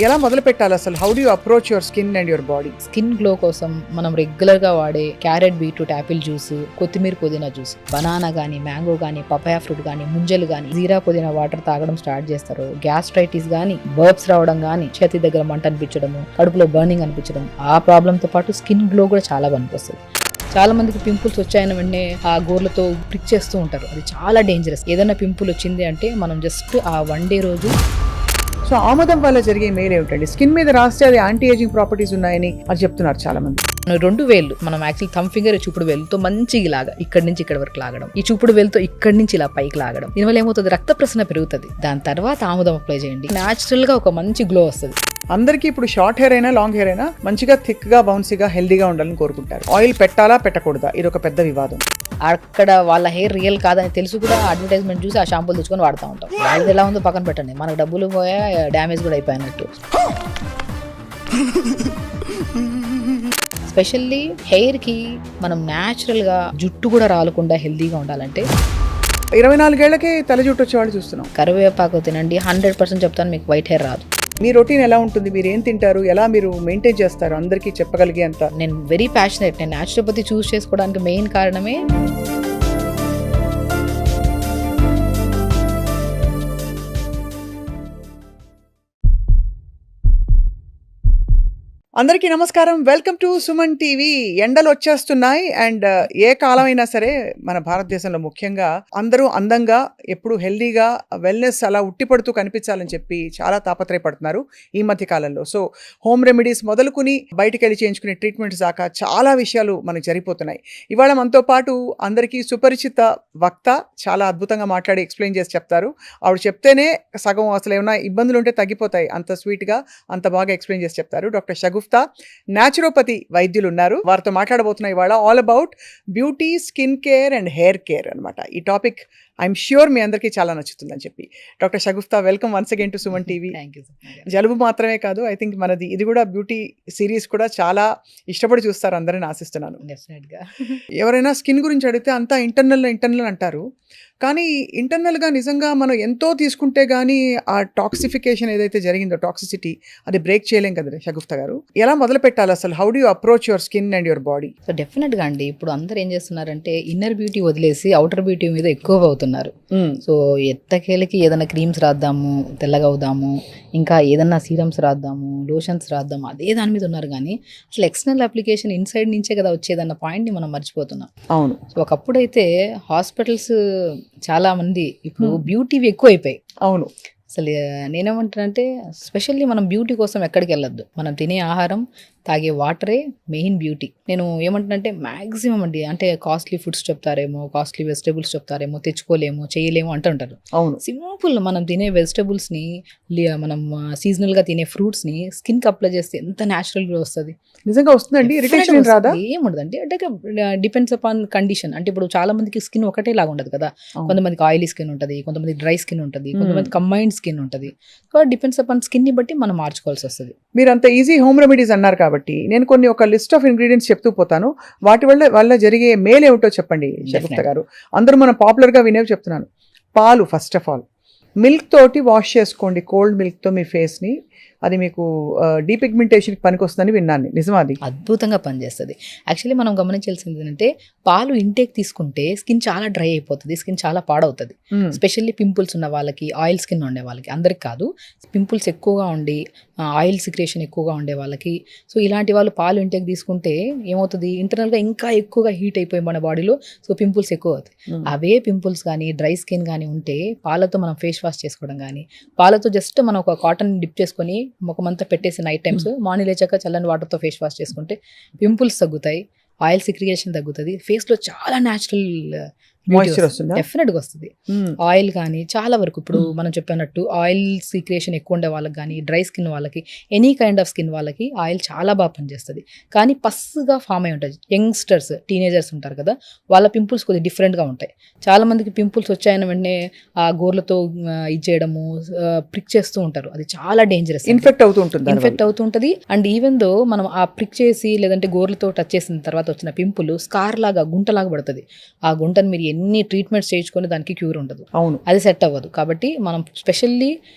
ఎలా మొదలు పెట్టాలి అసలు? How do you approach your skin and your body? Skin glow కోసం మనం రెగ్యులర్ గా వాడే క్యారెట్, బీట్రూట్, యాపిల్ జ్యూస్, కొత్తిమీర, పుదీనా జ్యూస్, బనానా గానీ, మ్యాంగో గానీ, పపాయా ఫ్రూట్ గానీ, ముంజలు గానీ, జీరా పుదీనా వాటర్ తాగడం స్టార్ట్ చేస్తారు. గ్యాస్ట్రైటిస్ గానీ, బర్బ్స్ రావడం గానీ, చేతి దగ్గర మంట అనిపించడము, కడుపులో బర్నింగ్ అనిపించడం, ఆ ప్రాబ్లమ్ తో పాటు స్కిన్ గ్లో కూడా చాలా పనికొస్తుంది. చాలా మందికి పింపుల్స్ వచ్చాయన వెంటనే ఆ గోర్లతో ప్రిక్ చేస్తూ ఉంటారు. అది చాలా డేంజరస్. ఏదైనా పింపుల్ వచ్చింది అంటే మనం జస్ట్ ఆ 1 డే రోజు. సో ఆముదం వల్ల జరిగే మేలు ఏమిటండి? స్కిన్ మీద రాస్తే అది యాంటీ ఏజింగ్ ప్రాపర్టీస్ ఉన్నాయని అది చెప్తున్నారు చాలా మంది. 2 వేళ్ళు మనం యాక్చువల్ థమ్ ఫింగర్, చూపుడు వేలుతో మంచిగా ఇలాగా ఇక్కడి నుంచి ఇక్కడ వరకు లాగడం, ఈ చూపుడు వేలుతో ఇక్కడి నుంచి ఇలా పైకి లాగడం. దీనివల్ల ఏమవుతుంది, రక్త ప్రసరణ పెరుగుతుంది. దాని తర్వాత ఆముదం అప్లై చేయండి, న్యాచురల్ గా ఒక మంచి గ్లో వస్తుంది. అందరికీ ఇప్పుడు షార్ట్ హెయిర్ అయినా లాంగ్ హెయిర్ అయినా మంచిగా థిక్ గా బౌన్సీగా హెల్దీగా ఉండాలని కోరుకుంటారు. ఆయిల్ పెట్టాలా పెట్టకూడదా, ఇది ఒక పెద్ద వివాదం. అక్కడ వాళ్ళ హెయిర్ రియల్ కాదని తెలుసు కూడా అడ్వర్టైజ్మెంట్ చూసి ఆ షాంపూలు తెచ్చుకొని వాడుతూ ఉంటాం. వాళ్ళది ఎలా ఉందో పక్కన పెట్టండి, మనకు డబ్బులు పోయా, డ్యామేజ్ కూడా అయిపోయినట్టు. స్పెషల్లీ హెయిర్ కి మనం న్యాచురల్ గా జుట్టు కూడా రాలకుండా హెల్దీగా ఉండాలంటే 24 ఏళ్లకే తల జుట్టు వచ్చేవాళ్ళు చూస్తున్నాం. కరివేపాకు తినండి, 100% చెప్తాను, మీకు వైట్ హెయిర్ రాదు. మీ రొటీన్ ఎలా ఉంటుంది? మీరు ఏం తింటారు, ఎలా మీరు మెయింటైన్ చేస్తారు అందరికీ చెప్పగలిగే అంత? నేను వెరీ ప్యాషనేట్. నేను న్యాచురోపతి చూస్ చేసుకోవడానికి మెయిన్ కారణమే అందరికీ నమస్కారం. Welcome to Suman TV. ఎండలు వచ్చేస్తున్నాయి అండ్ ఏ కాలమైనా సరే మన భారతదేశంలో ముఖ్యంగా అందరూ అందంగా, ఎప్పుడు హెల్దీగా, వెల్నెస్ అలా ఉట్టిపడుతూ కనిపించాలని చెప్పి చాలా తాపత్రయపడుతున్నారు ఈ మధ్య కాలంలో. సో హోమ్ రెమెడీస్ మొదలుకుని బయటికి వెళ్ళి చేయించుకునే ట్రీట్మెంట్స్ దాకా చాలా విషయాలు మనకు జరిగిపోతున్నాయి. ఇవాళ మనతో పాటు అందరికీ సుపరిచిత వక్త చాలా అద్భుతంగా మాట్లాడి ఎక్స్ప్లెయిన్ చేసి చెప్తారు. ఆవిడ చెప్తేనే సగం అసలు ఏమైనా ఇబ్బందులు ఉంటే తగ్గిపోతాయి, అంత స్వీట్గా అంత బాగా ఎక్స్ప్లెయిన్ చేసి చెప్తారు. డాక్టర్ షగుఫ్తా న్యాచురోపతి వైద్యులు ఉన్నారు. వారితో మాట్లాడబోతున్నాయి ఇవాళ all about beauty, skin care and hair care అనమాట. ఈ టాపిక్ ఐఎమ్ ష్యూర్ మీ అందరికీ చాలా నచ్చుతుందని చెప్పి. Doctor Shagufta, welcome once again to Suman TV. జలుబు మాత్రమే కాదు, ఐ థింక్ మనది ఇది కూడా బ్యూటీ సిరీస్ కూడా చాలా ఇష్టపడి చూస్తారు అందరని ఆశిస్తున్నాను. ఎవరైనా స్కిన్ గురించి అడిగితే అంతా ఇంటర్నల్ అంటారు, కానీ ఇంటర్నల్గా నిజంగా మనం ఎంతో తీసుకుంటే కానీ ఆ టాక్సిఫికేషన్ ఏదైతే జరిగిందో, టాక్సిసిటీ, అది బ్రేక్ చేయలేం కదా షగుఫ్తా గారు. ఎలా మొదలు పెట్టాలి అసలు? How do you approach your skin and your body? So డెఫినెట్గా అండి, ఇప్పుడు అందరు ఏం చేస్తున్నారంటే ఇన్నర్ బ్యూటీ వదిలేసి అవుటర్ బ్యూటీ మీద ఎక్కువ అవుతున్నారు. సో ఎత్తకేలకి ఏదైనా క్రీమ్స్ రాద్దాము, తెల్లగా అవుదాము, ఇంకా ఏదన్నా సీరమ్స్ రాద్దాము, లోషన్స్ రాద్దాము, అదే దాని మీద ఉన్నారు. కానీ అసలు ఎక్స్టర్నల్ అప్లికేషన్ ఇన్సైడ్ నుంచే కదా వచ్చేదన్న పాయింట్ని మనం మర్చిపోతున్నాం. అవును. సో ఒకప్పుడైతే హాస్పిటల్స్ చాలా మంది ఇప్పుడు బ్యూటీవి ఎక్కువ అయిపోయాయి. అవును. అసలు నేనేమంటానంటే స్పెషల్లీ మనం బ్యూటీ కోసం ఎక్కడికి వెళ్ళొద్దు. మనం తినే ఆహారం, తాగే వాటరే మెయిన్ బ్యూటీ. నేను ఏమంటానంటే మ్యాక్సిమం అండి, అంటే కాస్ట్లీ ఫుడ్స్ చెప్తారేమో, కాస్ట్లీ వెజిటేబుల్స్ చెప్తారేమో, తెచ్చుకోలేము, చేయలేము అంటుంటారు. అవును. సింపుల్ మనం తినే వెజిటేబుల్స్ని, మనం సీజనల్గా తినే ఫ్రూట్స్ని స్కిన్కి అప్లై చేస్తే ఎంత న్యాచురల్గా వస్తుంది. నిజంగా వస్తుందండి? ఇరిటేషన్ రాదా? ఏముండదండి, అంటే డిపెండ్స్ అపాన్ కండిషన్. అంటే ఇప్పుడు చాలా మందికి స్కిన్ ఒకటే లాగా ఉండదు కదా. కొంతమందికి ఆయిలీ స్కిన్ ఉంటుంది, కొంతమంది డ్రై స్కిన్ ఉంటుంది, కొంతమంది కంబైన్డ్ స్కిన్ ఉంటుంది. సో డిపెండ్స్ అపాన్ స్కిన్ని బట్టి మనం మార్చుకోవాల్సి వస్తుంది. మీరు అంత ఈజీ హోమ్ రెమెడీస్ అన్నారు కాబట్టి నేను కొన్ని ఒక లిస్ట్ ఆఫ్ ఇంగ్రీడియంట్స్ చెప్తూ పోతాను. వాటి వల్ల జరిగే మేలు ఏమిటో చెప్పండి షగుఫ్తా గారు. అందరూ మనం పాపులర్గా వినేవి చెప్తున్నాను. పాలు, ఫస్ట్ ఆఫ్ ఆల్ మిల్క్ తోటి వాష్ చేసుకోండి, కోల్డ్ మిల్క్తో మీ ఫేస్ని. అది మీకు డీపిగ్మెంటేషన్కి పనికి వస్తుందని విన్నాను, నిజమా? అది అద్భుతంగా పనిచేస్తుంది. యాక్చువల్లీ మనం గమనించాల్సింది ఏంటంటే పాలు ఇంటేక్ తీసుకుంటే స్కిన్ చాలా డ్రై అయిపోతుంది, స్కిన్ చాలా పాడవుతుంది. స్పెషల్లీ పింపుల్స్ ఉన్న వాళ్ళకి, ఆయిల్ స్కిన్ ఉండే వాళ్ళకి, అందరికి కాదు, పింపుల్స్ ఎక్కువగా ఉండి ఆయిల్ సిక్రేషన్ ఎక్కువగా ఉండే వాళ్ళకి. సో ఇలాంటి వాళ్ళు పాలు ఇంటేక్ తీసుకుంటే ఏమవుతుంది, ఇంటర్నల్గా ఇంకా ఎక్కువగా హీట్ అయిపోయి మన బాడీలో, సో పింపుల్స్ ఎక్కువ అవుతాయి. అవే పింపుల్స్ కానీ డ్రై స్కిన్ కానీ ఉంటే పాలతో మనం ఫేస్ వాష్ చేసుకోవడం కానీ, పాలతో జస్ట్ మనం ఒక కాటన్ డిప్ చేసుకొని ముఖమంతా పెట్టేసి నైట్ టైమ్స్, మార్నింగ్ లేచాక చల్లని వాటర్తో ఫేస్ వాష్ చేసుకుంటే పింపుల్స్ తగ్గుతాయి, ఆయిల్ సిక్రియేషన్ తగ్గుతుంది, ఫేస్లో చాలా న్యాచురల్ మాయిశ్చర్ వస్తుందా? డెఫినెట్గా వస్తుంది. ఆయిల్ కానీ చాలా వరకు ఇప్పుడు మనం చెప్పినట్టు ఆయిల్ సీక్రియేషన్ ఎక్కువ ఉండే వాళ్ళకి కానీ, డ్రై స్కిన్ వాళ్ళకి, ఎనీ కైండ్ ఆఫ్ స్కిన్ వాళ్ళకి ఆయిల్ చాలా బాగా పనిచేస్తుంది. కానీ పస్సుగా ఫామ్ అయి ఉంటుంది. యంగ్స్టర్స్, టీనేజర్స్ ఉంటారు కదా, వాళ్ళ పింపుల్స్ కొద్దిగా డిఫరెంట్గా ఉంటాయి. చాలా మందికి పింపుల్స్ వచ్చాయని వెంటనే ఆ గోర్లతో ఇచ్చేయడము, ప్రిక్ చేస్తూ ఉంటారు. అది చాలా డేంజరస్, ఇన్ఫెక్ట్ అవుతూ ఉంటుంది. అండ్ ఈవెన్ దో మనం ఆ ప్రిక్ చేసి లేదంటే గోర్లతో టచ్ చేసిన తర్వాత వచ్చిన పింపుల్ స్కార్ లాగా, గుంటలాగా పడుతుంది. ఆ గుంటను మీరు ఎన్ని ట్రీట్మెంట్స్ చేయించుకొని దానికి క్యూర్ ఉండదు, అవును, అది సెట్ అవ్వదు. కాబట్టి మనం స్పెషల్లీ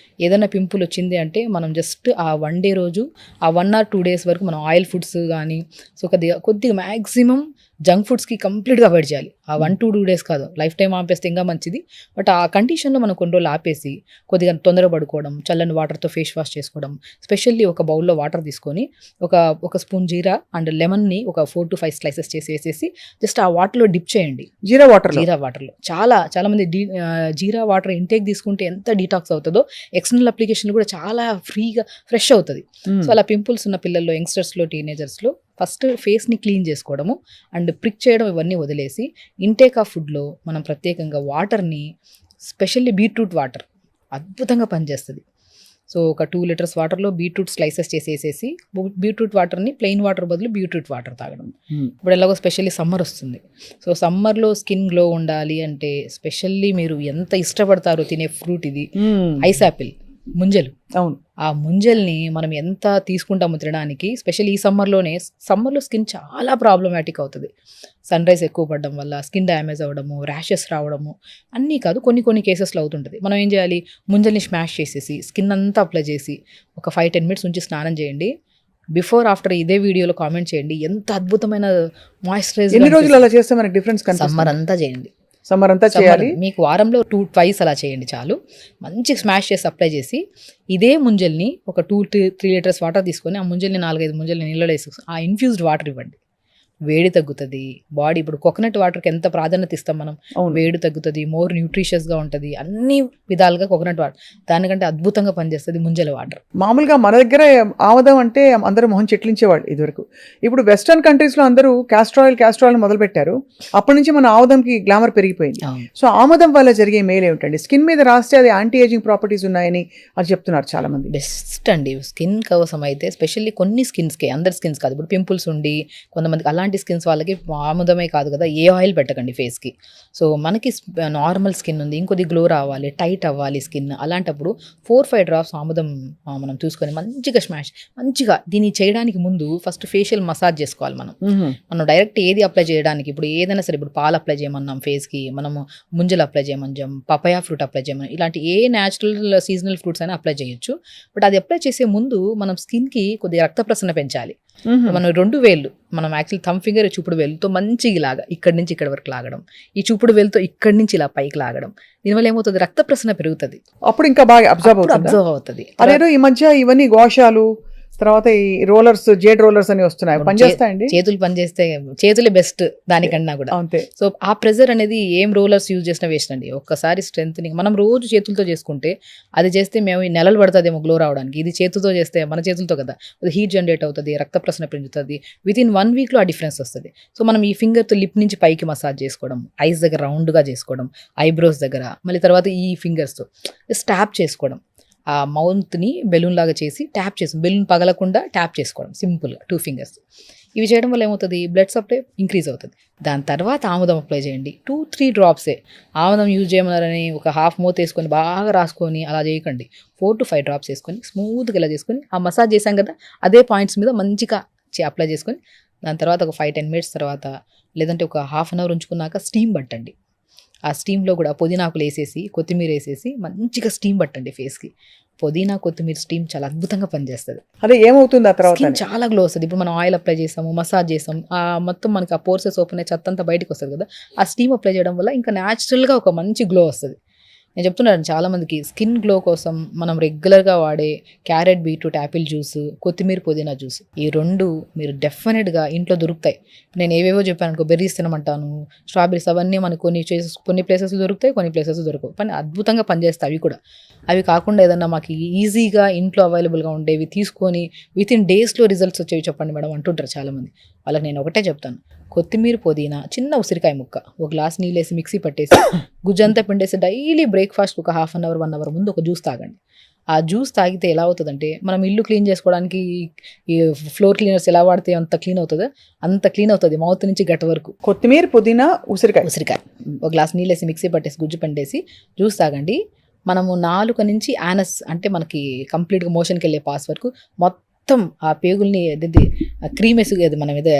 ఏదైనా పింపుల్ వచ్చింది అంటే మనం జస్ట్ ఆ 1 డే రోజు ఆ 1 or 2 days వరకు మనం ఆయిల్ ఫుడ్స్ కానీ సో కొద్దిగా మ్యాక్సిమం జంక్ ఫుడ్స్కి కంప్లీట్గా అవాయిడ్ చేయాలి. ఆ 1 to 2 days కాదు, లైఫ్ టైం ఆపేస్తే ఇంకా మంచిది. బట్ ఆ కండిషన్లో మనం కొన్ని రోజులు ఆపేసి కొద్దిగా తొందరగా పడుకోవడం, చల్లని వాటర్తో ఫేస్ వాష్ చేసుకోవడం, స్పెషల్లీ ఒక బౌల్లో వాటర్ తీసుకొని ఒక స్పూన్ జీరా అండ్ లెమన్ని ఒక 4 to 5 స్లైసెస్ చేసి వేసేసి జస్ట్ ఆ వాటర్లో డిప్ చేయండి. జీరా వాటర్లో చాలా మంది జీరా వాటర్ ఇంటేక్ తీసుకుంటే ఎంత డీటాక్స్ అవుతుందో ఎక్స్టర్నల్ అప్లికేషన్ కూడా చాలా ఫ్రీగా ఫ్రెష్ అవుతుంది. సో అలా పింపుల్స్ ఉన్న పిల్లల్లో, యంగ్స్టర్స్లో, టీనేజర్స్లో ఫస్ట్ ఫేస్ని క్లీన్ చేసుకోవడము అండ్ ప్రిక్ చేయడం ఇవన్నీ వదిలేసి ఇంటేక్ ఆఫ్ ఫుడ్లో మనం ప్రత్యేకంగా వాటర్ని, స్పెషల్లీ బీట్రూట్ వాటర్ అద్భుతంగా పనిచేస్తుంది. సో ఒక 2 liters వాటర్లో బీట్రూట్ స్లైసెస్ చేసేసేసి బీట్రూట్ వాటర్ని ప్లెయిన్ వాటర్ బదులు బీట్రూట్ వాటర్ తాగడం. ఇప్పుడు ఎలాగో స్పెషల్లీ సమ్మర్ వస్తుంది. సో సమ్మర్లో స్కిన్ గ్లో ఉండాలి అంటే స్పెషల్లీ మీరు ఎంత ఇష్టపడతారో తినే ఫ్రూట్ ఇది ఐస్ యాపిల్, ముంజలు. అవును, ఆ ముంజల్ని మనం ఎంత తీసుకుంటామో తినడానికి, స్పెషల్లీ ఈ సమ్మర్లో స్కిన్ చాలా ప్రాబ్లమాటిక్ అవుతుంది. సన్ రైజ్ ఎక్కువ పడడం వల్ల స్కిన్ డ్యామేజ్ అవ్వడము, ర్యాషెస్ రావడము అన్నీ కాదు, కొన్ని కేసెస్లో అవుతుంటుంది. మనం ఏం చేయాలి, ముంజల్ని స్మాష్ చేసేసి స్కిన్ అంతా అప్లై చేసి ఒక 5-10 minutes ఉంచి స్నానం చేయండి. బిఫోర్ ఆఫ్టర్ ఇదే వీడియోలో కామెంట్ చేయండి ఎంత అద్భుతమైన మాయిశ్చరైజ్. ఎన్ని రోజులు అలా చేస్తే మనకి డిఫరెన్స్ కనిపిస్తుంది? సమ్మర్ అంతా చేయండి. సమ్మర్ అంతా చేయాలి. మీకు వారంలో 2-twice అలా చేయండి చాలు. మంచి స్మాష్ చేసి అప్లై చేసి ఇదే ముంజల్ని ఒక 2-3 liters వాటర్ తీసుకొని ఆ ముంజల్ని 4-5 ముంజల్ని నీళ్ళలో వేసి ఆ ఇన్ఫ్యూజ్డ్ వాటర్ ఇవ్వండి. వేడి తగ్గుతుంది బాడీ. ఇప్పుడు కోకోనట్ వాటర్కి ఎంత ప్రాధాన్యత ఇస్తాం మనం, వేడి తగ్గుతుంది, మోర్ న్యూట్రిషియస్గా ఉంటుంది, అన్ని విధాలుగా కోకోనట్ వాటర్ దానికంటే అద్భుతంగా పనిచేస్తుంది ముంజల వాటర్. మామూలుగా మన దగ్గర ఆముదం అంటే అందరూ మొహం చెట్లించేవాళ్ళు ఇదివరకు. ఇప్పుడు వెస్టర్న్ కంట్రీస్లో అందరూ క్యాస్టర్ ఆయిల్ మొదలు పెట్టారు. అప్పటి నుంచి మన ఆముదంకి గ్లామర్ పెరిగిపోయింది. సో ఆముదం వల్ల జరిగే మేలు ఏమిటండి? స్కిన్ మీద రాస్తే అది యాంటీ ఏజింగ్ ప్రాపర్టీస్ ఉన్నాయని అది చెప్తున్నారు చాలా మంది. బెస్ట్ అండి స్కిన్ కోసం అయితే, స్పెషల్లీ కొన్ని స్కిన్స్కి, అందరి స్కిన్స్ కాదు. ఇప్పుడు పింపుల్స్ ఉండి కొంతమందికి అలాంటి స్కిన్స్ వాళ్ళకి ఆముదమే కాదు కదా, ఏ ఆయిల్ పెట్టకండి ఫేస్కి. సో మనకి నార్మల్ స్కిన్ ఉంది, ఇంకొద్ది గ్లో రావాలి, టైట్ అవ్వాలి స్కిన్, అలాంటప్పుడు 4-5 drops ఆముదం మనం చూసుకొని మంచిగా దీన్ని చేయడానికి ముందు ఫస్ట్ ఫేషియల్ మసాజ్ చేసుకోవాలి. మనం డైరెక్ట్ ఏది అప్లై చేయడానికి, ఇప్పుడు ఏదైనా సరే, ఇప్పుడు పాలు అప్లై చేయమన్నాం ఫేస్కి, మనము ముంజలు అప్లై చేయమన్నాం, పపాయా ఫ్రూట్ అప్లై చేయమన్నాం, ఇలాంటి ఏ న్యాచురల్ సీజనల్ ఫ్రూట్స్ అయినా అప్లై చేయొచ్చు. బట్ అది అప్లై చేసే ముందు మనం స్కిన్కి కొద్దిగా రక్త ప్రసరణ పెంచాలి. మనం 2 వేళ్ళు, మనం యాక్చువల్లీ థమ్ ఫింగర్, చూపుడు వేలుతో మంచిగా ఇలాగా ఇక్కడి నుంచి ఇక్కడ వరకు లాగడం, ఈ చూపుడు వేలుతో ఇక్కడి నుంచి ఇలా పైకి లాగడం, దీనివల్ల ఏమవుతుంది, రక్త ప్రసరణ పెరుగుతుంది. అప్పుడు ఇంకా బాగా అబ్జర్వ్ అవుతుంది. అదేదో ఈ మధ్య ఇవన్నీ గోషాలు, తర్వాత ఈ రోలర్స్, జేడ్ రోలర్స్ అని వస్తున్నాయి, పనిచేస్తాయండి? చేతులు పనిచేస్తే, చేతులే బెస్ట్ దానికన్నా కూడా. అంతే. సో ఆ ప్రెజర్ అనేది ఏం రోలర్స్ యూజ్ చేసినా వేస్ట్ అండి. ఒక్కసారి స్ట్రెంత్నింగ్ మనం రోజు చేతులతో చేసుకుంటే, అది చేస్తే మేము నెలలు పడుతుందేమో గ్లో రావడానికి. ఇది చేతులతో చేస్తే, మన చేతులతో కదా, హీట్ జనరేట్ అవుతుంది, రక్త ప్రసరణ పెంచుతుంది. వితిన్ 1 weekలో ఆ డిఫరెన్స్ వస్తుంది. సో మనం ఈ ఫింగర్తో లిప్ నుంచి పైకి మసాజ్ చేసుకోవడం, ఐస్ దగ్గర రౌండ్గా చేసుకోవడం, ఐబ్రోస్ దగ్గర, మళ్ళీ తర్వాత ఈ ఫింగర్స్తో ట్యాప్ చేసుకోవడం, ఆ మౌత్ని బెలూన్ లాగా చేసి ట్యాప్ చేసి, బెలూన్ పగలకుండా ట్యాప్ చేసుకోవడం సింపుల్గా 2 fingers. ఇవి చేయడం వల్ల ఏమవుతుంది, బ్లడ్ సప్లై ఇంక్రీజ్ అవుతుంది. దాని తర్వాత ఆముదం అప్లై చేయండి. 2-3 drops ఆముదం యూజ్ చేయమన్నారని ఒక హాఫ్ మౌత్ వేసుకొని బాగా రాసుకొని అలా చేయకండి. 4 to 5 drops వేసుకొని స్మూత్గా ఇలా చేసుకొని, ఆ మసాజ్ చేసాం కదా అదే పాయింట్స్ మీద మంచిగా అప్లై చేసుకొని, దాని తర్వాత ఒక 5-10 minutes తర్వాత, లేదంటే ఒక ½ hour ఉంచుకున్నాక స్టీమ్ పట్టండి. ఆ స్టీమ్లో కూడా పుదీనాకులు వేసేసి, కొత్తిమీర వేసేసి మంచిగా స్టీమ్ పట్టండి ఫేస్కి. పుదీనా, కొత్తిమీర స్టీమ్ చాలా అద్భుతంగా పనిచేస్తుంది. అదే ఏమవుతుంది ఆ తర్వాత, చాలా గ్లో వస్తుంది. ఇప్పుడు మనం ఆయిల్ అప్లై చేసాము, మసాజ్ చేసాం, ఆ మొత్తం మనకి ఆ పోర్సెస్ ఓపెన్ అయ్యి చెత్త అంతా బయటకు వస్తుంది కదా, ఆ స్టీమ్ అప్లై చేయడం వల్ల ఇంకా న్యాచురల్గా ఒక మంచి గ్లో వస్తుంది. నేను చెప్తున్నాను చాలా మందికి స్కిన్ గ్లో కోసం మనం రెగ్యులర్గా వాడే క్యారెట్, బీట్రూట్, యాపిల్ జ్యూస్, కొత్తిమీర, పుదీనా జ్యూస్, ఈ 2 మీరు డెఫినెట్గా ఇంట్లో దొరుకుతాయి. నేను ఏవేవో చెప్పాను అనుకో, బెర్రీస్ తినమంటాను, స్ట్రాబెరీస్, అవన్నీ మనకు కొన్ని ప్లేసెస్లో దొరుకుతాయి, కొన్ని ప్లేసెస్లో దొరకవు, కానీ అద్భుతంగా పనిచేస్తాయి అవి కూడా. అవి కాకుండా ఏదన్నా మాకు ఈజీగా ఇంట్లో అవైలబుల్గా ఉండేవి తీసుకొని వితిన్ డేస్లో రిజల్ట్స్ వచ్చేవి చెప్పండి మేడం అంటుంటారు చాలామంది. వాళ్ళకి నేను ఒకటే చెప్తాను, కొత్తిమీర, పుదీనా, చిన్న ఉసిరికాయ ముక్క, ఒక గ్లాస్ నీళ్ళు వేసి మిక్సీ పట్టేసి గుజ్జంతా పిండేసి డైలీ బ్రేక్ఫాస్ట్ ఒక ½ hour 1 hour ముందు ఒక జ్యూస్ తాగండి. ఆ జ్యూస్ తాగితే ఎలా అవుతుందంటే, మనం ఇల్లు క్లీన్ చేసుకోవడానికి ఈ ఫ్లోర్ క్లీనర్స్ ఎలా వాడితే అంత క్లీన్ అవుతుందో అంత క్లీన్ అవుతుంది మౌత్ నుంచి గట్ వరకు. కొత్తిమీర, పుదీనా, ఉసిరికాయ ఒక గ్లాస్ నీళ్ళు వేసి మిక్సీ పట్టేసి గుజ్జు పిండేసి జ్యూస్ తాగండి. మనము నాలుక నుంచి యానస్ అంటే మనకి కంప్లీట్గా మోషన్కి వెళ్ళే పాస్ వరకు మొత్తం ఆ పేగుల్ని క్రీమ్ వేసి, అది మనం ఏదో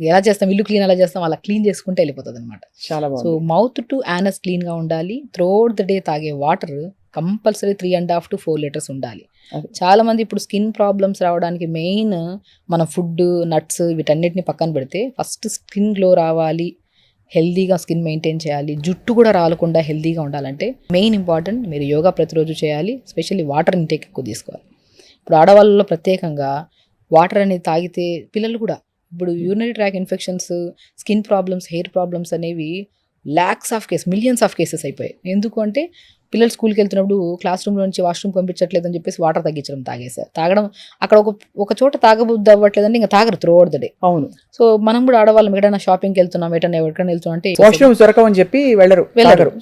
ఎలా చేస్తాం, ఇల్లు క్లీన్ ఎలా చేస్తాం అలా క్లీన్ చేసుకుంటే వెళ్ళిపోతుంది అనమాట. చాలా బాగుంది. సో మౌత్ టు యానస్ క్లీన్గా ఉండాలి. త్రూఅవుట్ ద డే తాగే వాటర్ కంపల్సరీ 3.5 to 4 లీటర్స్ ఉండాలి. అదే. చాలా మంది ఇప్పుడు స్కిన్ ప్రాబ్లమ్స్ రావడానికి మెయిన్ మన ఫుడ్, నట్స్ వీటన్నిటిని పక్కన పెడితే ఫస్ట్ స్కిన్ గ్లో రావాలి, హెల్దీగా స్కిన్ మెయింటైన్ చేయాలి, జుట్టు కూడా రాలకుండా హెల్దీగా ఉండాలంటే మెయిన్ ఇంపార్టెంట్ మీరు యోగా ప్రతిరోజు చేయాలి. స్పెషల్లీ వాటర్ ఇంటేక్ ఎక్కువ తీసుకోవాలి. ఇప్పుడు ఆడవాళ్ళలో ప్రత్యేకంగా వాటర్ అనేది తాగితే పిల్లలు కూడా ఇప్పుడు urinary tract infections, skin problems, hair problems అనేవి మిలియన్స్ ఆఫ్ కేసెస్ అయిపోయాయి. ఎందుకు అంటే పిల్లలు స్కూల్కి వెళ్తున్నప్పుడు క్లాస్ రూమ్లో నుంచి వాష్రూమ్ పంపించట్లేదని చెప్పేసి వాటర్ తగ్గించడం, తాగడం అక్కడ ఒక చోట తాగబుద్ధి అవ్వట్లేదంటే ఇంకా తాగరు త్రూ అవుట్ ద డే. అవును. సో మనం కూడా ఆడవాళ్ళం ఎక్కడైనా షాపింగ్కి వెళ్తున్నాం, ఎక్కడికైనా వెళ్తున్నాం అంటే వాష్రూమ్స్ దొరకవని చెప్పి వెళ్ళరు.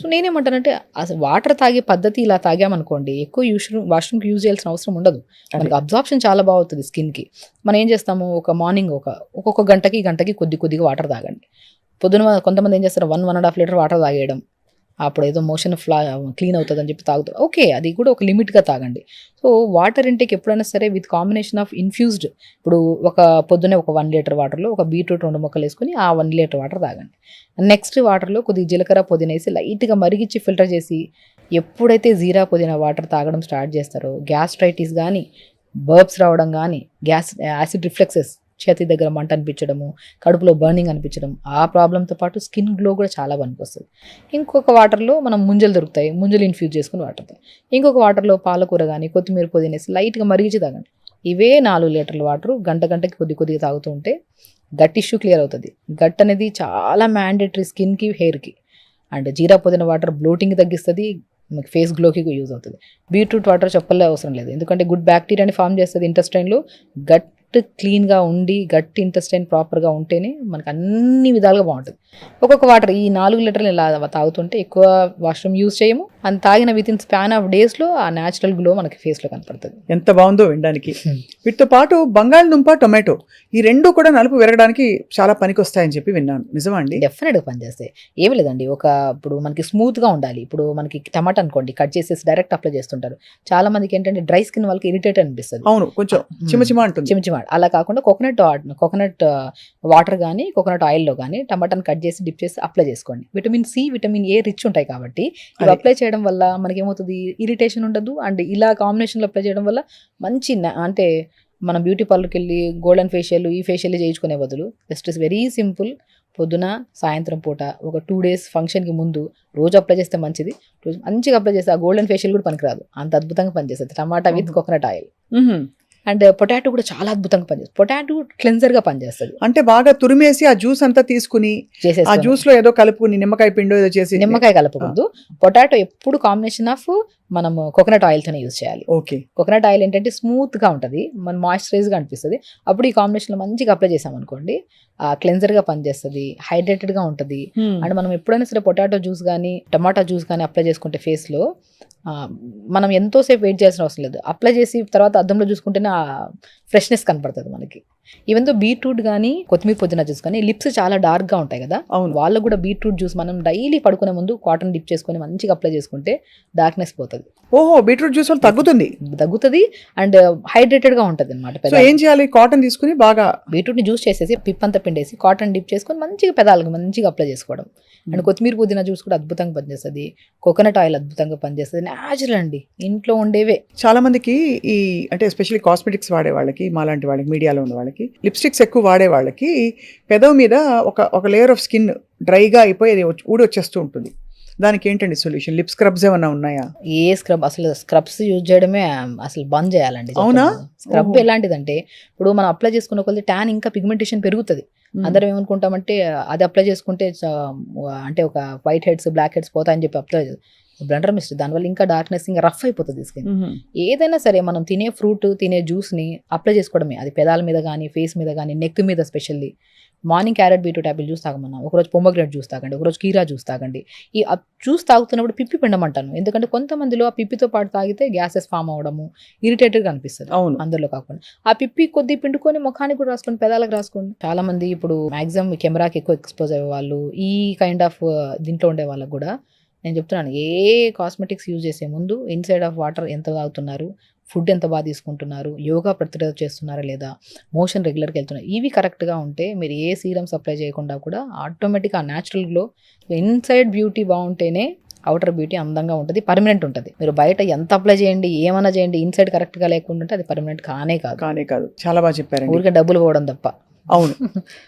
సో నేనేమంటానంటే అసలు వాటర్ తాగే పద్ధతి ఇలా తాగామనుకోండి ఎక్కువ వాష్రూమ్కి యూజ్ చేయాల్సిన అవసరం ఉండదు. మనకి అబ్జార్ప్షన్ చాలా బాగుంటుంది స్కిన్కి. మనం ఏం చేస్తాము, మార్నింగ్ ఒక్కొక్క గంటకి కొద్దిగా వాటర్ తాగండి. పొద్దున కొంతమంది ఏం చేస్తారు 1.5 లీటర్ వాటర్ తాగేయడం, అప్పుడు ఏదో మోషన్ క్లీన్ అవుతుంది అని చెప్పి తాగుతారు. ఓకే, అది కూడా ఒక లిమిట్గా తాగండి. సో వాటర్ ఇంటేక్ ఎప్పుడైనా సరే విత్ కాంబినేషన్ ఆఫ్ ఇన్ఫ్యూజ్డ్, ఇప్పుడు పొద్దునే ఒక 1 లీటర్ వాటర్లో ఒక బీట్రూట్ 2 ముక్కలు వేసుకొని ఆ 1 లీటర్ వాటర్ తాగండి. నెక్స్ట్ వాటర్లో కొద్దిగా జీలకర్ర పుదీనా వేసి లైట్గా మరిగించి ఫిల్టర్ చేసి ఎప్పుడైతే జీరా పుదీనా వాటర్ తాగడం స్టార్ట్ చేస్తారో గ్యాస్ట్రైటిస్ కానీ, బర్బ్స్ రావడం కానీ, యాసిడ్ రిఫ్లెక్సెస్, చేతి దగ్గర మంట అనిపించడము, కడుపులో బర్నింగ్ అనిపించడం, ఆ ప్రాబ్లంతో పాటు స్కిన్ గ్లో కూడా చాలా పనికొస్తుంది. ఇంకొక వాటర్లో మనం ముంజలు దొరుకుతాయి, ముంజలు ఇన్ఫ్యూజ్ చేసుకుని వాటర్. ఇంకొక వాటర్లో పాలకూర కానీ, కొత్తిమీర పుదీనా వేసి లైట్గా మరిగించి తాగండి. ఇవే 4 లీటర్ల వాటర్ గంటకి కొద్దిగా తాగుతూ ఉంటే గట్ ఇష్యూ క్లియర్ అవుతుంది. గట్ అనేది చాలా మ్యాండేటరీ స్కిన్కి, హెయిర్కి. అండ్ జీరా పుదీనా వాటర్ బ్లోటింగ్ తగ్గిస్తుంది, మీకు ఫేస్ గ్లోకి యూజ్ అవుతుంది. బీట్రూట్ వాటర్ చెప్పలే అవసరం లేదు, ఎందుకంటే గుడ్ బ్యాక్టీరియాని ఫామ్ చేస్తుంది ఇంటెస్టైన్లో. గట్ క్లీన్గా ఉండి గట్ ఇంటెస్టైన్ ప్రాపర్గా ఉంటేనే మనకు అన్ని విధాలుగా బాగుంటుంది. ఒక్కొక్క వాటర్ ఈ 4 లీటర్లు ఇలా తాగుతుంటే ఎక్కువ వాష్రూమ్ యూజ్ చేయము, అని తాగిన విత్ ఇన్ స్పాన్ ఆఫ్ డేస్లో ఆ న్యాచురల్ గ్లో మనకి ఫేస్లో కనపడుతుంది. ఎంత బాగుందో వినడానికి. వీటితో పాటు బంగాళదుంప, టొమాటో ఈ రెండు కూడా నలుపు విరగడానికి చాలా పనికొస్తాయని చెప్పి విన్నాను. నిజమా అండి? డెఫినెట్గా పనిచేస్తాయి. ఏమి లేదండి, ఇప్పుడు మనకి స్మూత్గా ఉండాలి. ఇప్పుడు మనకి టమాటా అనుకోండి, కట్ చేసేసి డైరెక్ట్ అప్లై చేస్తుంటారు. చాలా మందికి ఏంటంటే డ్రై స్కిన్ వాళ్ళకి ఇరిటేట్ అనిపిస్తుంది. అవును, కొంచెం చిమచిమ అంటుంది. చిమచిమ. అలా కాకుండా కోకోనట్ వాటర్ కానీ, కోకోనట్ ఆయిల్లో కానీ టమాటాని కట్ చేసి డిప్ చేసి అప్లై చేసుకోండి. Vitamin C, vitamin A rich ఉంటాయి కాబట్టి ఇవి అప్లై చేయడం వల్ల మనకి ఏమవుతుంది, ఇరిటేషన్ ఉండదు. అండ్ ఇలా కాంబినేషన్లో అప్లై చేయడం వల్ల మంచి అంటే మనం బ్యూటీ పార్లర్కి వెళ్ళి గోల్డెన్ ఫేషియల్, ఈ ఫేషియల్ చేయించుకునే బదులు జస్ట్ ఇస్ వెరీ సింపుల్. పొద్దున, సాయంత్రం పూట ఒక 2 days ఫంక్షన్కి ముందు రోజు అప్లై చేస్తే మంచిది. రోజు మంచిగా అప్లై చేస్తే ఆ గోల్డెన్ ఫేషియల్ కూడా పనికిరాదు, అంత అద్భుతంగా పనిచేస్తుంది. Tomato with coconut oil. And potato కూడా చాలా అద్భుతంగా పనిచేస్తుంది. పొటాటో క్లెన్జర్గా పనిచేస్తుంది. అంటే బాగా తురిమేసి ఆ జ్యూస్ అంతా తీసుకుని ఆ జ్యూస్ లో ఏదో కలుపుకుని నిమ్మకాయ పిండో ఏదో చేసి. నిమ్మకాయ కలపకూడదు. పొటాటో ఎప్పుడు కాంబినేషన్ ఆఫ్ మనము కోకోనట్ ఆయిల్తోనే యూజ్ చేయాలి. ఓకే. కోకోనట్ ఆయిల్ ఏంటంటే స్మూత్గా ఉంటుంది, మన మాయిశ్చరైజ్గా అనిపిస్తుంది. అప్పుడు ఈ కాంబినేషన్లో మంచిగా అప్లై చేసామనుకోండి, క్లెన్జర్గా పనిచేస్తుంది, హైడ్రేటెడ్గా ఉంటుంది. అండ్ మనం ఎప్పుడైనా సరే పొటాటో జ్యూస్ కానీ, టమాటా జ్యూస్ కానీ అప్లై చేసుకుంటే ఫేస్లో మనం ఎంతోసేపు వెయిట్ చేయాల్సిన అవసరం లేదు. అప్లై చేసి తర్వాత అద్దంలో చూసుకుంటేనే ఆ ఫ్రెష్నెస్ కనపడుతుంది మనకి. ఈవెన్ తో బీట్రూట్ కానీ, కొత్తిమీర పుదీనా జ్యూస్ కానీ, లిప్స్ చాలా డార్క్గా ఉంటాయి కదా, వాళ్ళకు కూడా బీట్రూట్ జ్యూస్ మనం డైలీ పడుకునే ముందు కాటన్ డిప్ చేసుకొని మంచిగా అప్లై చేసుకుంటే డార్క్నెస్ పోతుంది. ఓహో, బీట్రూట్ జ్యూస్ వల్ల తగ్గుతుంది అండ్ హైడ్రేటెడ్ గా ఉంటుంది అనమాట. ఏం చేయాలి, కాటన్ తీసుకుని బాగా బీట్రూట్ ని జ్యూస్ చేసేసి పిప్ అంతా పిండేసి కాటన్ డిప్ చేసుకొని మంచిగా పెదాలకు మంచిగా అప్లై చేసుకోవడం. అండ్ కొత్తిమీర పుదీనా జ్యూస్ కూడా అద్భుతంగా పనిచేస్తుంది. కోకోనట్ ఆయిల్ అద్భుతంగా పనిచేస్తుంది. న్యాచురల్ అండి, ఇంట్లో ఉండేవే. చాలా మందికి ఈ అంటే ఎస్పెషల్లీ కాస్మెటిక్స్ వాడే వాళ్ళకి, మాలాంటి వాళ్ళకి, మీడియాలో ఉన్న వాళ్ళకి, లిప్స్టిక్స్ ఎక్కువ వాడే వాళ్ళకి పెదవు మీద ఒక లేయర్ ఆఫ్ స్కిన్ డ్రైగా అయిపోయి అది ఊడి వచ్చేస్తూ ఉంటుంది. దానికి ఏంటండి సొల్యూషన్? లిప్ స్క్రబ్స్ ఏమన్నా ఉన్నాయా? ఏ అసలు స్క్రబ్స్ యూజ్ చేయడమే అసలు బంద్ చేయాలండి. అవునా? స్క్రబ్ ఎలాంటిదంటే ఇప్పుడు మనం అప్లై చేసుకున్న కొద్ది ట్యాన్ ఇంకా పిగ్మెంటేషన్ పెరుగుతుంది. అందరం ఏమనుకుంటామంటే అది అప్లై చేసుకుంటే అంటే ఒక వైట్ హెడ్స్, బ్లాక్ హెడ్స్ పోతాయని చెప్పి అప్లై బ్లండర్ మిస్టేక్. దానివల్ల ఇంకా డార్క్నెస్, ఇంకా రఫ్ అయిపోతుంది స్కిన్. ఏదైనా సరే మనం తినే ఫ్రూట్, తినే జ్యూస్ని అప్లై చేసుకోవడమే. అది పెదాల మీద కానీ, ఫేస్ మీద కానీ, నెక్ మీద specially. Morning carrot beetroot apple juice తాగమన్నా, ఒకరోజు పొమగ్రెనేట్ జ్యూస్ తాగండి, ఒకరోజు కీరా జ్యూస్ తాగండి. ఈ జ్యూస్ తాగుతున్నప్పుడు పిప్పి పిండమంటాను, ఎందుకంటే కొంతమందిలో ఆ పిప్పితో పాటు తాగితే గ్యాసెస్ ఫామ్ అవడము, ఇరిటేటెడ్గా అనిపిస్తుంది. అవును, అందరిలో కాకుండా ఆ పిప్పి కొద్ది పిండుకొని ముఖానికి కూడా రాసుకోండి, పెదాలకు రాసుకోండి. చాలా మంది ఇప్పుడు మాక్సిమం కెమెరాకి ఎక్కువ ఎక్స్పోజ్ అయ్యే వాళ్ళు, ఈ కైండ్ ఆఫ్ దీంట్లో ఉండే వాళ్ళకు కూడా నేను చెప్తున్నాను, ఏ కాస్మెటిక్స్ యూజ్ చేసే ముందు ఇన్సైడ్ ఆఫ్ వాటర్ ఎంత తాగుతున్నారు, ఫుడ్ ఎంత బాగా తీసుకుంటున్నారు, యోగా ప్రతిరోజు చేస్తున్నారా లేదా, మోషన్ రెగ్యులర్గా వెళ్తున్నారు, ఇవి కరెక్ట్గా ఉంటే మీరు ఏ సీరమ్స్ అప్లై చేయకుండా కూడా ఆటోమేటిక్గా ఆ న్యాచురల్ గ్లో, ఇన్సైడ్ బ్యూటీ బాగుంటేనే అవుటర్ బ్యూటీ అందంగా ఉంటుంది, పర్మనెంట్ ఉంటుంది. మీరు బయట ఎంత అప్లై చేయండి, ఏమైనా చేయండి, ఇన్సైడ్ కరెక్ట్గా లేకుండా అది పర్మనెంట్ కానే కాదు. చాలా బాగా చెప్పారండి. ఊరికే డబ్బులు పోవడం తప్ప. అవును.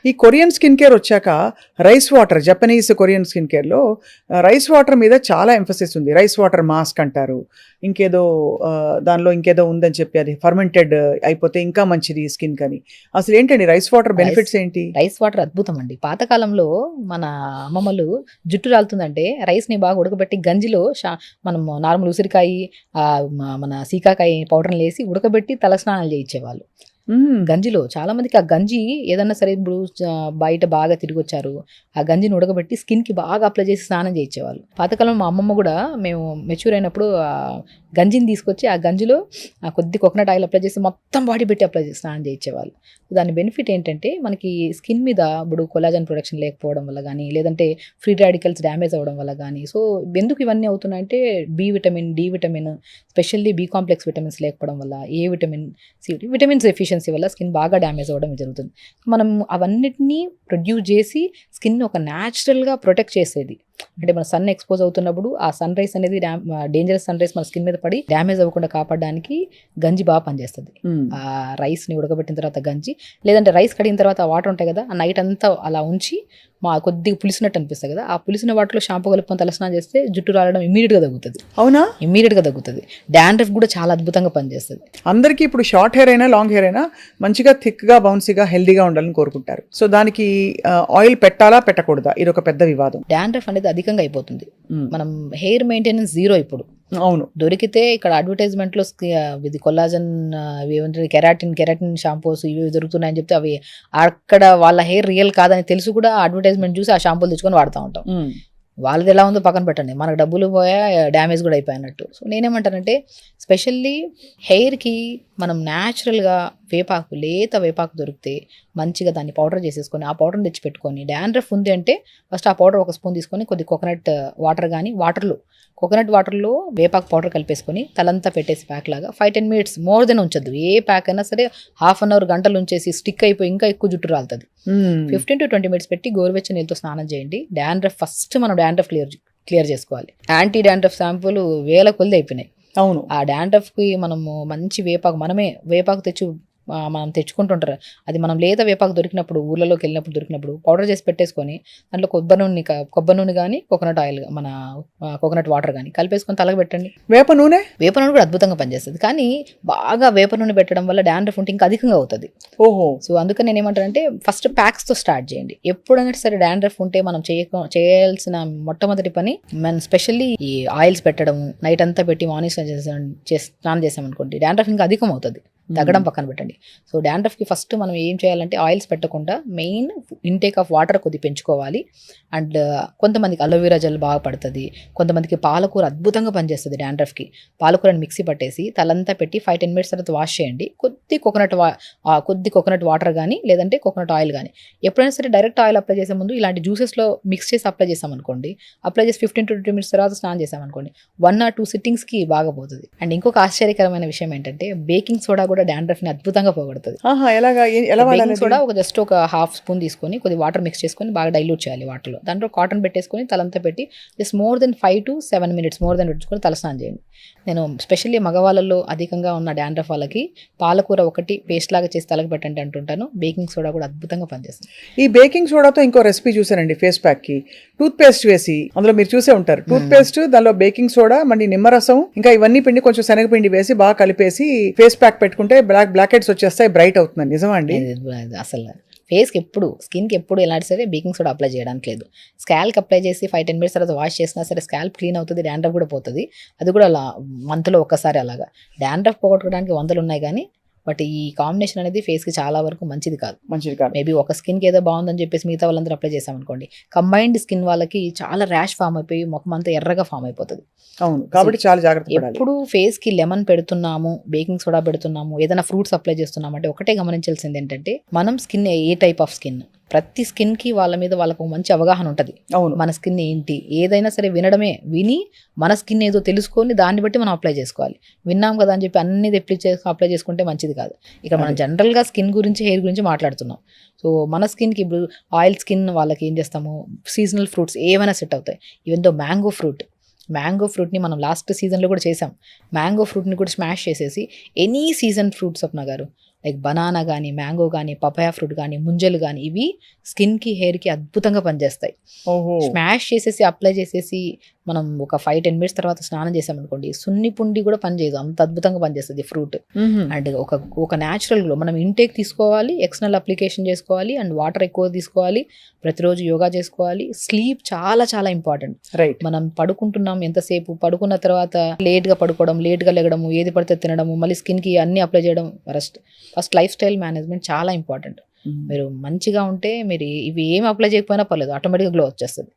ఈ కొరియన్ స్కిన్ కేర్ వచ్చాక rice water, Japanese Korean skin కేర్లో రైస్ వాటర్ మీద చాలా ఎంఫసిస్ ఉంది. రైస్ వాటర్ మాస్క్ అంటారు, ఇంకేదో దానిలో ఇంకేదో ఉందని చెప్పి, అది ఫర్మెంటెడ్ అయిపోతే ఇంకా మంచిది స్కిన్ కని. అసలు ఏంటండి రైస్ వాటర్ బెనిఫిట్స్ ఏంటి? రైస్ వాటర్ అద్భుతం అండి. పాతకాలంలో మన అమ్మమ్మలు జుట్టు రాలుతుందంటే రైస్ని బాగా ఉడకబెట్టి గంజిలో మనం నార్మల్ ఉసిరికాయ, మన సీకాకాయ పౌడర్ని వేసి ఉడకబెట్టి తలస్నానాలు చేయించేవాళ్ళు గంజిలో. చాలా మందికి ఆ గంజి ఏదన్నా సరే, ఇప్పుడు బయట బాగా తిరిగి వచ్చారు, ఆ గంజిని ఉడకబెట్టి స్కిన్కి బాగా అప్లై చేసి స్నానం చేయించేవాళ్ళు. పాతకాలం మా అమ్మమ్మ కూడా మేము మెచ్యూర్ అయినప్పుడు ఆ గంజిని తీసుకొచ్చి ఆ గంజిలో కొద్ది కోకోనట్ ఆయిల్ అప్లై చేసి మొత్తం బాడీ పెట్టి అప్లై చేసి స్నానం చేయించేవాళ్ళు. దాని బెనిఫిట్ ఏంటంటే మనకి స్కిన్ మీద ఇప్పుడు కొలాజన్ ప్రొడక్షన్ లేకపోవడం వల్ల కానీ, లేదంటే ఫ్రీ రాడికల్స్ డ్యామేజ్ అవ్వడం వల్ల కానీ. సో ఎందుకు ఇవన్నీ అవుతున్నాయంటే B vitamin, D vitamin, specially B complex vitamins లేకపోవడం వల్ల, A vitamin, C vitamins efficiency వల్ల స్కిన్ బాగా డ్యామేజ్ అవ్వడం జరుగుతుంది. మనం అవన్నిటినీ ప్రొడ్యూస్ చేసి స్కిన్ ఒక న్యాచురల్గా ప్రొటెక్ట్ చేసేది. అంటే మన సన్ ఎక్స్పోజ్ అవుతున్నప్పుడు ఆ సన్ రైస్ అనేది డేంజరస్ సన్ రైస్ మన స్కిన్ మీద పడి డ్యామేజ్ అవ్వకుండా కాపాడడానికి గంజి బాగా పనిచేస్తుంది. ఆ రైస్ని ఉడకబెట్టిన తర్వాత గంజి, లేదంటే రైస్ కడిగిన తర్వాత వాటర్ ఉంటాయి కదా, ఆ నైట్ అంతా అలా ఉంచి కొద్దిగా పులిసినట్టు అనిపిస్తుంది కదా, ఆ పులిసిన వాటిలో షాంపూ కలుపుకొని తలస్నానం చేస్తే జుట్టు రాలడం ఇమీడియట్గా తగ్గుతుంది. అవునా? ఇమీడియట్గా తగ్గుతుంది. డాండ్రఫ్ కూడా చాలా అద్భుతంగా పనిచేస్తుంది. అందరికీ ఇప్పుడు షార్ట్ హెయిర్ అయినా లాంగ్ హెయిర్ అయినా మంచిగా థిక్గా, బౌన్సీగా, హెల్దీగా ఉండాలని కోరుకుంటారు. సో దానికి ఆయిల్ పెట్టాలా పెట్టకూడదా, ఇది ఒక పెద్ద వివాదం. డాండ్రఫ్ అనేది అధికంగా అయిపోతుంది. మనం హెయిర్ మెయింటెనెన్స్ జీరో ఇప్పుడు. అవును. దొరికితే ఇక్కడ అడ్వర్టైజ్మెంట్లో ఇది కొల్లాజన్, కెరాటిన్ షాంపూస్ ఇవి దొరుకుతున్నాయని చెప్తే అవి అక్కడ వాళ్ళ హెయిర్ రియల్ కాదని తెలుసు కూడా అడ్వర్టైజ్మెంట్ చూసి ఆ షాంపూలు తెచ్చుకొని వాడుతూ ఉంటాం. వాళ్ళది ఎలా ఉందో పక్కన పెట్టండి, మనకు డబ్బులు పోయా, డ్యామేజ్ కూడా అయిపోయినట్టు. సో నేనేమంటానంటే స్పెషల్లీ హెయిర్కి మనం న్యాచురల్గా వేపాకు, లేత వేపాకు దొరికితే మంచిగా దాన్ని పౌడర్ చేసేసుకొని ఆ పౌడర్ని తెచ్చి పెట్టుకొని, డాండ్రఫ్ ఉంది అంటే ఫస్ట్ ఆ పౌడర్ ఒక స్పూన్ తీసుకొని కొద్ది కోకోనట్ వాటర్ కానీ, కోకోనట్ వాటర్లో వేపాకు పౌడర్ కలిపేసుకొని తలంతా పెట్టేసి ప్యాక్ లాగా 5-10 minutes మోర్ దెన్ ఉంచద్దు. ఏ ప్యాక్ అయినా సరే ½ an hour, గంటలు ఉంచేసి స్టిక్ అయిపోయి ఇంకా ఎక్కువ జుట్టు రాలుతుంది. 15 to 20 minutes పెట్టి గోరువెచ్చని నీళ్ళతో స్నానం చేయండి. డాండ్రఫ్ ఫస్ట్ మనం డాండ్రఫ్ క్లియర్ చేసుకోవాలి. యాంటీ డాండ్రఫ్ షాంపూలు వేల కొద్ది అయిపోయినాయి. అవును. ఆ డాండ్రఫ్కి మనము మంచి వేపాకు, మనమే వేపాకు మనం తెచ్చుకుంటుంటారు. అది మనం లేత వేపాకు దొరికినప్పుడు, ఊర్లలోకి వెళ్ళినప్పుడు దొరికినప్పుడు పౌడర్ చేసి పెట్టేసుకొని దాంట్లో కొబ్బరి నూనె కానీ, కోకోనట్ ఆయిల్, మన కోకోనట్ వాటర్ కానీ కలిపేసుకొని తలకు పెట్టండి. వేప నూనె కూడా అద్భుతంగా పనిచేస్తుంది. కానీ బాగా వేప నూనె పెట్టడం వల్ల డాండ్రఫ్ ఉంటే ఇంకా అధికంగా అవుతుంది. ఓహో. సో అందుకని నేను ఏమంటానంటే ఫస్ట్ ప్యాక్స్తో స్టార్ట్ చేయండి. ఎప్పుడైనా సరే డాండ్రఫ్ ఉంటే మనం చేయాల్సిన మొట్టమొదటి పని, మనం స్పెషల్లీ ఈ ఆయిల్స్ పెట్టడం, నైట్ అంతా పెట్టి మార్నింగ్ స్నానం చేసామనుకోండి, డాండ్రఫ్ ఇంకా అధికం అవుతుంది. తగ్గడం పక్కన పెట్టండి. సో డాండ్రఫ్కి ఫస్ట్ మనం ఏం చేయాలంటే ఆయిల్స్ పెట్టకుండా మెయిన్ ఇంటేక్ ఆఫ్ వాటర్ కొద్ది పెంచుకోవాలి. అండ్ కొంతమందికి అలోవెరా జెల్ బాగా పడుతుంది, కొంతమందికి పాలకూర అద్భుతంగా పనిచేస్తుంది డాండ్రఫ్కి. పాలకూరని మిక్సీ పట్టేసి తలంతా పెట్టి 5-10 minutes తర్వాత వాష్ చేయండి. కొద్ది కోకోనట్ వాటర్ కానీ, లేదంటే కోకోనట్ ఆయిల్ కానీ. ఎప్పుడైనా సరే డైరెక్ట్ ఆయిల్ అప్లై చేసే ముందు ఇలాంటి జ్యూసెస్లో మిక్స్ చేసి అప్లై చేసామనుకోండి, అప్లై చేసి 15 to 20 minutes తర్వాత స్నానం చేసామనుకోండి, 1 or 2 sittings బాగా పోతుంది. అండ్ ఇంకొక ఆశ్చర్యకరమైన విషయం ఏంటంటే బేకింగ్ సోడా కూడా డాండ్రఫ్ ని అద్భుతంగా పోగొడుతుంది. బేకింగ్ సోడా జస్ట్ ఒక ½ స్పూన్ తీసుకొని కొద్ది వాటర్ మిక్స్ చేసుకొని బాగా డైల్యూట్ చేయాలి వాటర్లో. దాంట్లో కాటన్ పెట్టేసుకొని తలంతా పెట్టి just more than 5 to 7 minutes పెట్టుకొని తలస్నానం చేయండి. నేను స్పెషల్లీ మగవాళ్ళలో అధికంగా ఉన్న డాండ్రఫ్ వాళ్ళకి పాలకూర ఒకటి పేస్ట్ లాగా చేసి తలకు పెట్టండి అంటుంటాను. బేకింగ్ సోడా కూడా అద్భుతంగా పనిచేస్తుంది. ఈ బేకింగ్ సోడాతో ఇంకో రెసిపీ చూసానండి, ఫేస్ ప్యాక్ కి టూత్ పేస్ట్ వేసి, అందులో మీరు చూసే ఉంటారు, టూత్ పేస్ట్, దానిలో బేకింగ్ సోడా, మళ్ళీ నిమ్మరసం, ఇంకా ఇవన్నీ పిండి, కొంచెం శనగపిండి వేసి బాగా కలిపేసి ఫేస్ ప్యాక్ పెట్టుకుంటే బ్లాక్ హెడ్స్ వచ్చేస్తాయి, బ్రైట్ అవుతుంది. నిజమా అండి? అసలు ఫేస్కి ఎప్పుడు, స్కిన్కి ఎప్పుడు ఎలాంటి సరే బేకింగ్ సోడా అప్లై చేయడానికి లేదు. స్కాల్కి అప్లై చేసి 5-10 minutes తర్వాత వాష్ చేసినా సరే స్కాల్ప్ క్లీన్ అవుతుంది, డాండ్రఫ్ కూడా పోతుంది. అది కూడా అలా మంత్లో ఒక్కసారి. అలాగా డాండ్రఫ్ పోగొట్టుకోవడానికి 100 ఉన్నాయి కానీ బట్ ఈ కాంబినేషన్ అనేది ఫేస్కి చాలా వరకు మంచిది కాదు. మేబీ ఒక స్కిన్కి ఏదో బాగుందని చెప్పేసి మిగతా వాళ్ళందరూ అప్లై చేసామనుకోండి, కంబైన్డ్ స్కిన్ వాళ్ళకి చాలా ర్యాష్ ఫామ్ అయిపోయి ముఖం అంతా ఎర్రగా ఫామ్ అయిపోతుంది. అవును, కాబట్టి చాలా జాగ్రత్త పడాలి. ఎప్పుడు ఫేస్కి లెమన్ పెడుతున్నాము, బేకింగ్ సోడా పెడుతున్నాము, ఏదైనా ఫ్రూట్స్ అప్లై చేస్తున్నాము అంటే ఒకటే గమనించాల్సింది ఏంటంటే మనం skin A type of skin, ప్రతి స్కిన్కి వాళ్ళ మీద వాళ్ళకు మంచి అవగాహన ఉంటుంది. మన స్కిన్ ఏంటి, ఏదైనా సరే విని మన స్కిన్ ఏదో తెలుసుకొని దాన్ని బట్టి మనం అప్లై చేసుకోవాలి. విన్నాం కదా అని చెప్పి అన్ని అప్లై చేసుకుంటే మంచిది కాదు. ఇక్కడ మనం జనరల్గా స్కిన్ గురించి, హెయిర్ గురించి మాట్లాడుతున్నాం. సో మన స్కిన్కి ఇప్పుడు ఆయిల్ స్కిన్ వాళ్ళకి ఏం చేస్తాము, సీజనల్ ఫ్రూట్స్ ఏమైనా సెట్ అవుతాయి. Even though mango fruit mango ఫ్రూట్ని మనం లాస్ట్ సీజన్లో కూడా చేసాం. మ్యాంగో ఫ్రూట్ని కూడా స్మాష్ చేసేసి ఎనీ సీజన్ ఫ్రూట్ స్వప్న గారు, లైక్ బనానా కానీ, మ్యాంగో కానీ, పపాయా ఫ్రూట్ కానీ, ముంజలు కానీ, ఇవి స్కిన్కి హెయిర్కి అద్భుతంగా పనిచేస్తాయి. ఓహో స్మాష్ చేసేసి అప్లై చేసేసి మనం ఒక 5-10 మినిట్స్ తర్వాత స్నానం చేసామనుకోండి, సున్ని పుండి కూడా పనిచేయదు, అంత అద్భుతంగా పనిచేస్తుంది ఫ్రూట్. అండ్ ఒక న్యాచురల్ గ్లో మనం ఇంటేక్ తీసుకోవాలి, ఎక్స్టర్నల్ అప్లికేషన్ చేసుకోవాలి, అండ్ వాటర్ ఎక్కువ తీసుకోవాలి, ప్రతిరోజు యోగా చేసుకోవాలి. స్లీప్ చాలా చాలా ఇంపార్టెంట్. రైట్. మనం పడుకుంటున్నాం ఎంతసేపు, పడుకున్న తర్వాత లేట్గా పడుకోవడం, లేట్గా లెగడము, ఏది పడితే తినడము, మళ్ళీ స్కిన్కి అన్నీ అప్లై చేయడం, ఫస్ట్ లైఫ్ స్టైల్ మేనేజ్మెంట్ చాలా ఇంపార్టెంట్. మీరు మంచిగా ఉంటే మీరు ఇవి ఏమి అప్లై చేయకపోయినా పర్లేదు, ఆటోమేటిక్గా గ్లో వచ్చేస్తుంది.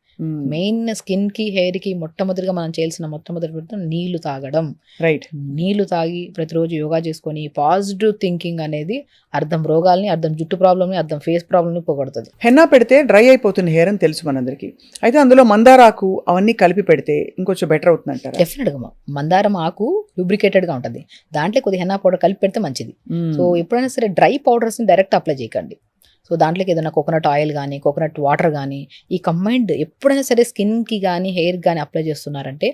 మెయిన్ స్కిన్కి హెయిర్కి మొట్టమొదటిగా మనం చేయాల్సిన మొట్టమొదటి నీళ్లు తాగడం. రైట్. నీళ్లు తాగి ప్రతిరోజు యోగా చేసుకొని పాజిటివ్ థింకింగ్ అనేది అర్థం రోగాల్ని, అర్థం జుట్టు ప్రాబ్లమ్ని, అర్థం ఫేస్ ప్రాబ్లమ్ని పోగొడుతుంది. హెన్నా పెడితే డ్రై అయిపోతుంది హెయిర్ అని తెలుసు మనందరికి. అయితే అందులో మందారాకు అవన్నీ కలిపి పెడితే ఇంకొంచెం బెటర్ అవుతుంది అంటారా? డెఫినెట్గా మందారం ఆకు లూబ్రికేటెడ్గా ఉంటుంది, దాంట్లో కొద్దిగా హెన్నా పౌడర్ కలిపి పెడితే మంచిది. సో ఎప్పుడైనా సరే డ్రై పౌడర్స్ని డైరెక్ట్ అప్లై చేయకండి. సో దాంట్లోకి ఏదైనా కోకోనట్ ఆయిల్ కానీ, కోకోనట్ వాటర్ కానీ, ఈ కంబైన్డ్ ఎప్పుడైనా సరే స్కిన్కి కానీ హెయిర్కి కానీ అప్లై చేస్తున్నారంటే,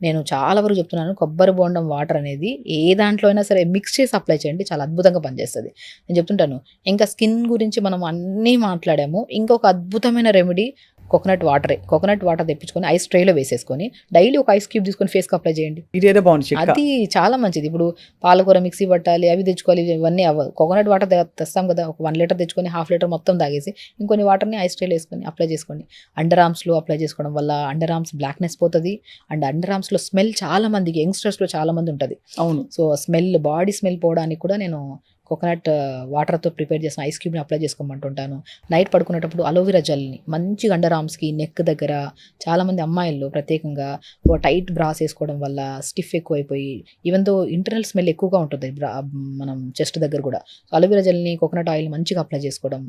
నేను చాలా వరకు చెప్తున్నాను, కొబ్బరి బోండం వాటర్ అనేది ఏ దాంట్లో అయినా సరే మిక్స్ చేసి అప్లై చేయండి, చాలా అద్భుతంగా పనిచేస్తుంది. నేను చెప్తుంటాను, ఇంకా స్కిన్ గురించి మనం అన్నీ మాట్లాడాము, ఇంకొక అద్భుతమైన రెమెడీ కోకోనట్ వాటర్ తెప్పించుకొని ఐస్ ట్రేలో వేసేసుకొని డైలీ ఒక ఐస్ క్యూబ్ తీసుకొని ఫేస్కి అప్లై చేయండి. ఇదేదో బాగుంది, అది చాలా మంచిది. ఇప్పుడు పాలకూర మిక్సీ పట్టాలి, అవి తెచ్చుకోవాలి, ఇవన్నీ అవ్వదు. కోకోనట్ వాటర్ తెస్తాం కదా, ఒక 1 లీటర్ తెచ్చుకొని 1/2 లీటర్ మొత్తం తాగేసి ఇంకొన్ని వాటర్ని ఐస్ ట్రేలో వేసుకొని అప్లై చేసుకోండి. అండర్ ఆర్మ్స్లో అప్లై చేసుకోవడం వల్ల అండర్ ఆర్మ్స్ బ్లాక్నెస్ పోతుంది. అండ్ అండర్ ఆర్మ్స్లో స్మెల్ చాలా మందికి, యంగ్స్టర్స్లో చాలా మంది ఉంటుంది. అవును. సో బాడీ స్మెల్ పోవడానికి కూడా నేను కోకోనట్ వాటర్తో ప్రిపేర్ చేసిన ఐస్ క్యూబ్ని అప్లై చేసుకోమంటుంటాను. నైట్ పడుకునేటప్పుడు అలోవెరా జెల్ని మంచిగా అండర్ ఆర్మ్స్కి, నెక్ దగ్గర, చాలామంది అమ్మాయిల్లో ప్రత్యేకంగా టైట్ బ్రాస్ వేసుకోవడం వల్ల స్టిఫ్ ఎక్కువైపోయి, ఈవెన్ దో ఇంటర్నల్ స్మెల్ ఎక్కువగా ఉంటుంది మనం చెస్ట్ దగ్గర కూడా. సో అలోవెరా జెల్ని, కోకోనట్ ఆయిల్ మంచిగా అప్లై చేసుకోవడం.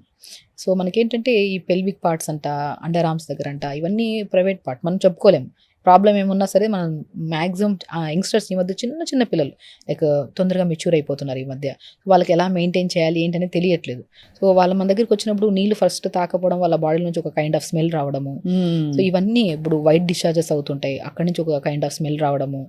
సో మనకేంటంటే ఈ పెల్విక్ పార్ట్స్ అంట, అండర్ ఆర్మ్స్ దగ్గర అంట, ఇవన్నీ ప్రైవేట్ పార్ట్, మనం చెప్పుకోలేము. ప్రాబ్లం ఏమున్నా సరే మనం మ్యాక్సిమం యంగ్స్టర్స్ ఈ మధ్య చిన్న పిల్లలు లైక్ తొందరగా మెచ్యూర్ అయిపోతున్నారు ఈ మధ్య. వాళ్ళకి ఎలా మెయింటైన్ చేయాలి ఏంటనే తెలియట్లేదు. సో వాళ్ళ మన దగ్గరికి వచ్చినప్పుడు నీళ్ళు ఫస్ట్ తాకపోవడం, వాళ్ళ బాడీ నుంచి ఒక కైండ్ ఆఫ్ స్మెల్ రావడము. సో ఇవన్నీ ఇప్పుడు వైట్ డిశ్చార్జెస్ అవుతుంటాయి, అక్కడి నుంచి ఒక కైండ్ ఆఫ్ స్మెల్ రావడము.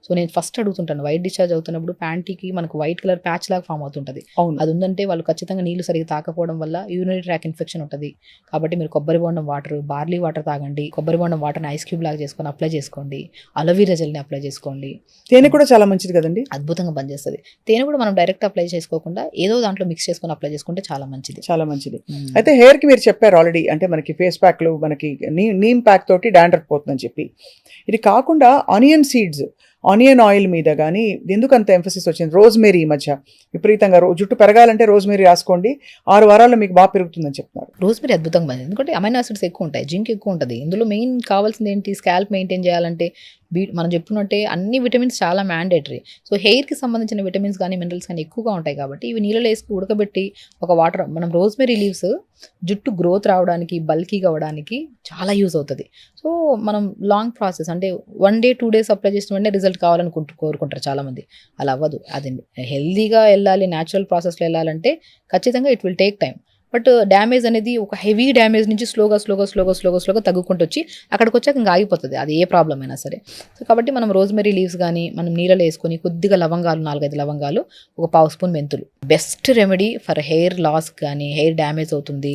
సో నేను ఫస్ట్ అడుగుతుంటాను, వైట్ డిశ్చార్జ్ అవుతున్నప్పుడు ప్యాంటీకి మనకు వైట్ కలర్ ప్యాచ్ లాగా ఫామ్ అవుతుంటుంది, అది ఉందంటే వాళ్ళు ఖచ్చితంగా నీళ్ళు సరిగ్గా తాకపోవడం వల్ల యూరినరీ ట్రాక్ ఇన్ఫెక్షన్ ఉంటుంది. కాబట్టి మీరు కొబ్బరి బోండం వాటర్, బార్లీ వాటర్ తాగండి. కొబ్బరి బోండం వాటర్ని ఐస్ క్యూబ్ లాగా చేసుకొని అప్లై చేసుకోండి. అలోవెరా జెల్ని అప్లై చేసుకోండి. తేనె కూడా చాలా మంచిది కదండి, అద్భుతంగా పనిచేస్తుంది. తేనె కూడా మనం డైరెక్ట్ అప్లై చేసుకోకుండా ఏదో దాంట్లో మిక్స్ చేసుకొని అప్లై చేసుకుంటే చాలా మంచిది. చాలా మంచిది. అయితే హెయిర్ కి మీరు చెప్పారు ఆల్రెడీ, అంటే మనకి ఫేస్ ప్యాక్లు, మనకి నీమ్ ప్యాక్ తోటి డాండ్రఫ్ పోతుందని చెప్పి. ఇది కాకుండా ఆనియన్ సీడ్స్, ఆనియన్ ఆయిల్ మీద కానీ ఎందుకు అంత ఎంఫసిస్ వచ్చింది? రోజ్మేరీ ఈ మధ్య విపరీతంగా జుట్టు పెరగాలంటే రోజ్మేరీ రాసుకోండి, 6 వారాల్లో మీకు బాగా పెరుగుతుందని చెప్తున్నారు. రోజ్మేరీ అద్భుతంగా పనిచేస్తుంది, ఎందుకంటే అమైనో ఆసిడ్స్ ఎక్కువ ఉంటాయి, జింక్ ఎక్కువ ఉంటుంది. ఇందులో మెయిన్ కావాల్సింది ఏంటి? స్కాల్ప్ మెయింటైన్ చేయాలంటే మనం చెప్పుకున్నట్టే అన్ని విటమిన్స్ చాలా మ్యాండేటరీ. సో హెయిర్కి సంబంధించిన విటమిన్స్ కానీ మినరల్స్ కానీ ఎక్కువగా ఉంటాయి కాబట్టి ఇవి నీళ్ళలో వేసి ఉడకబెట్టి ఒక వాటర్, మనం రోజ్మేరీ లీవ్స్ జుట్టు గ్రోత్ రావడానికి, బల్కీగా అవ్వడానికి చాలా యూజ్ అవుతుంది. సో మనం లాంగ్ ప్రాసెస్ అంటే 1 day 2 days అప్లై చేసిన వెంటనే రిజల్ట్ కావాలని కోరుకుంటారు చాలామంది. అలా అవ్వదు. అది హెల్దీగా వెళ్ళాలి, న్యాచురల్ ప్రాసెస్లో వెళ్ళాలంటే ఖచ్చితంగా it will take time. But damage అనేది ఒక హెవీ డ్యామేజ్ నుంచి స్లోగా తగ్గుకుంటూ వచ్చి అక్కడికి వచ్చాక ఇంకా ఆగిపోతుంది, అది ఏ ప్రాబ్లం అయినా సరే. సో కాబట్టి మనం రోజ్మెరీ లీవ్స్ కానీ మనం నీళ్ళలో వేసుకొని కొద్దిగా లవంగాలు, 4-5 లవంగాలు, ఒక 1/2 స్పూన్ మెంతులు, best remedy for hair loss కానీ, హెయిర్ డ్యామేజ్ అవుతుంది.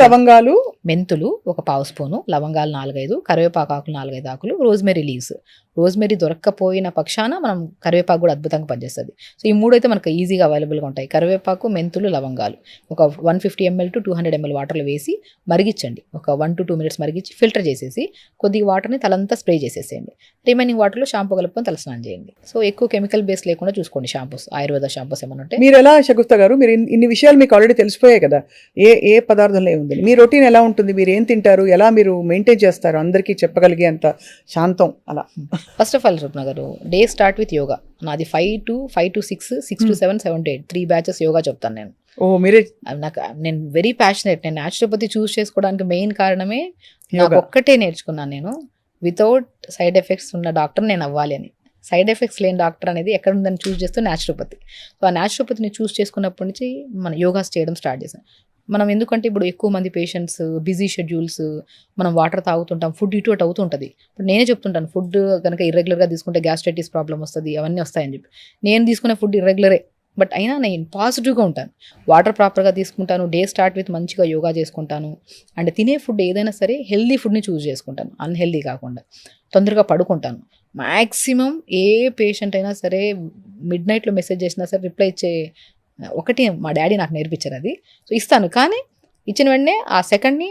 లవంగాలు, మెంతులు ఒక 1/2 స్పూను, లవంగాలు 4-5, కరివేపాకు ఆకులు 4-5 ఆకులు, రోజ్మెరీ లీవ్స్. రోజ్మెరీ దొరక్కపోయిన పక్షాన మనం కరివేపాకు కూడా అద్భుతంగా పనిచేస్తుంది. సో ఈ 3 అయితే మనకు ఈజీగా అవైలబుల్గా ఉంటాయి. కరివేపాకు, మెంతులు, లవంగాలు ఒక 150 ml to 200 ml వాటర్లో వేసి మరిగించండి. ఒక 1 to 2 minutes మరిగించి ఫిల్టర్ చేసేసి కొద్దిగా వాటర్ని తలంతా స్ప్రే చేసేసేయండి. రిమైనింగ్ వాటర్లో షాంపూ కలుపుకొని తలస్నానం చేయండి. సో ఎక్కువ కెమికల్ బేస్ లేకుండా చూసుకోండి షాంపూస్, ఆయుర్వేద షాంపూస్ ఏమన్నా ఉంటే. మీరు ఎలా షగుఫ్తా గారు, మీరు ఇన్ని విషయాలు మీకు ఆల్రెడీ తెలిసిపోయాయి కదా, ఏ పదార్థంలో ఏముంది, మీ రొటీన్ ఎలా ఉంటుంది, మీరు ఏం తింటారు, ఎలా మీరు మెయింటైన్ చేస్తారు, అందరికీ చెప్పగలిగే అంత శాంతం అలా? ఫస్ట్ ఆఫ్ ఆల్ స్వప్న గారు, డే స్టార్ట్ విత్ యోగా. నాది 5 to 6, 6 to 7, 7 to 8 3 batches yoga చెప్తాను నేను. నేను వెరీ ప్యాషనేట్. నేను న్యాచురోపతి చూస్ చేసుకోవడానికి మెయిన్ కారణమే నాకు ఒక్కటే నేర్చుకున్నాను నేను, వితౌట్ సైడ్ ఎఫెక్ట్స్ ఉన్న డాక్టర్ నేను అవ్వాలి అని. సైడ్ ఎఫెక్ట్స్ లేని డాక్టర్ అనేది ఎక్కడ ఉందని చూస్ చేస్తూ న్యాచురోపతి. సో ఆ న్యాచురోపతిని చూస్ చేసుకున్నప్పటి నుంచి మన యోగాస్ చేయడం స్టార్ట్ చేశాను. మనం ఎందుకంటే ఇప్పుడు ఎక్కువ మంది పేషెంట్స్ బిజీ షెడ్యూల్స్, మనం వాటర్ తాగుతుంటాం, ఫుడ్ ఇటు అటు అవుతుంటుంది. ఇప్పుడు నేనే చెప్తుంటాను, ఫుడ్ కనుక ఇర్రెగ్యులర్గా తీసుకుంటే గ్యాస్ట్రైటిస్ ప్రాబ్లం వస్తుంది, అవన్నీ వస్తాయని చెప్పి. నేను తీసుకునే ఫుడ్ ఇర్రెగ్యులరే, బట్ అయినా నేను పాజిటివ్గా ఉంటాను. వాటర్ ప్రాపర్గా తీసుకుంటాను, డే స్టార్ట్ విత్ మంచిగా యోగా చేసుకుంటాను, అండ్ తినే ఫుడ్ ఏదైనా సరే హెల్దీ ఫుడ్ని చూస్ చేసుకుంటాను, అన్హెల్దీ కాకుండా. తొందరగా పడుకుంటాను. మ్యాక్సిమం ఏ పేషెంట్ అయినా సరే మిడ్ నైట్లో మెసేజ్ చేసినా సరే రిప్లై ఇచ్చే ఒకటి మా డాడీ నాకు నేర్పించారు అది. సో ఇస్తాను, కానీ ఇచ్చిన వెంటనే ఆ సెకండ్ని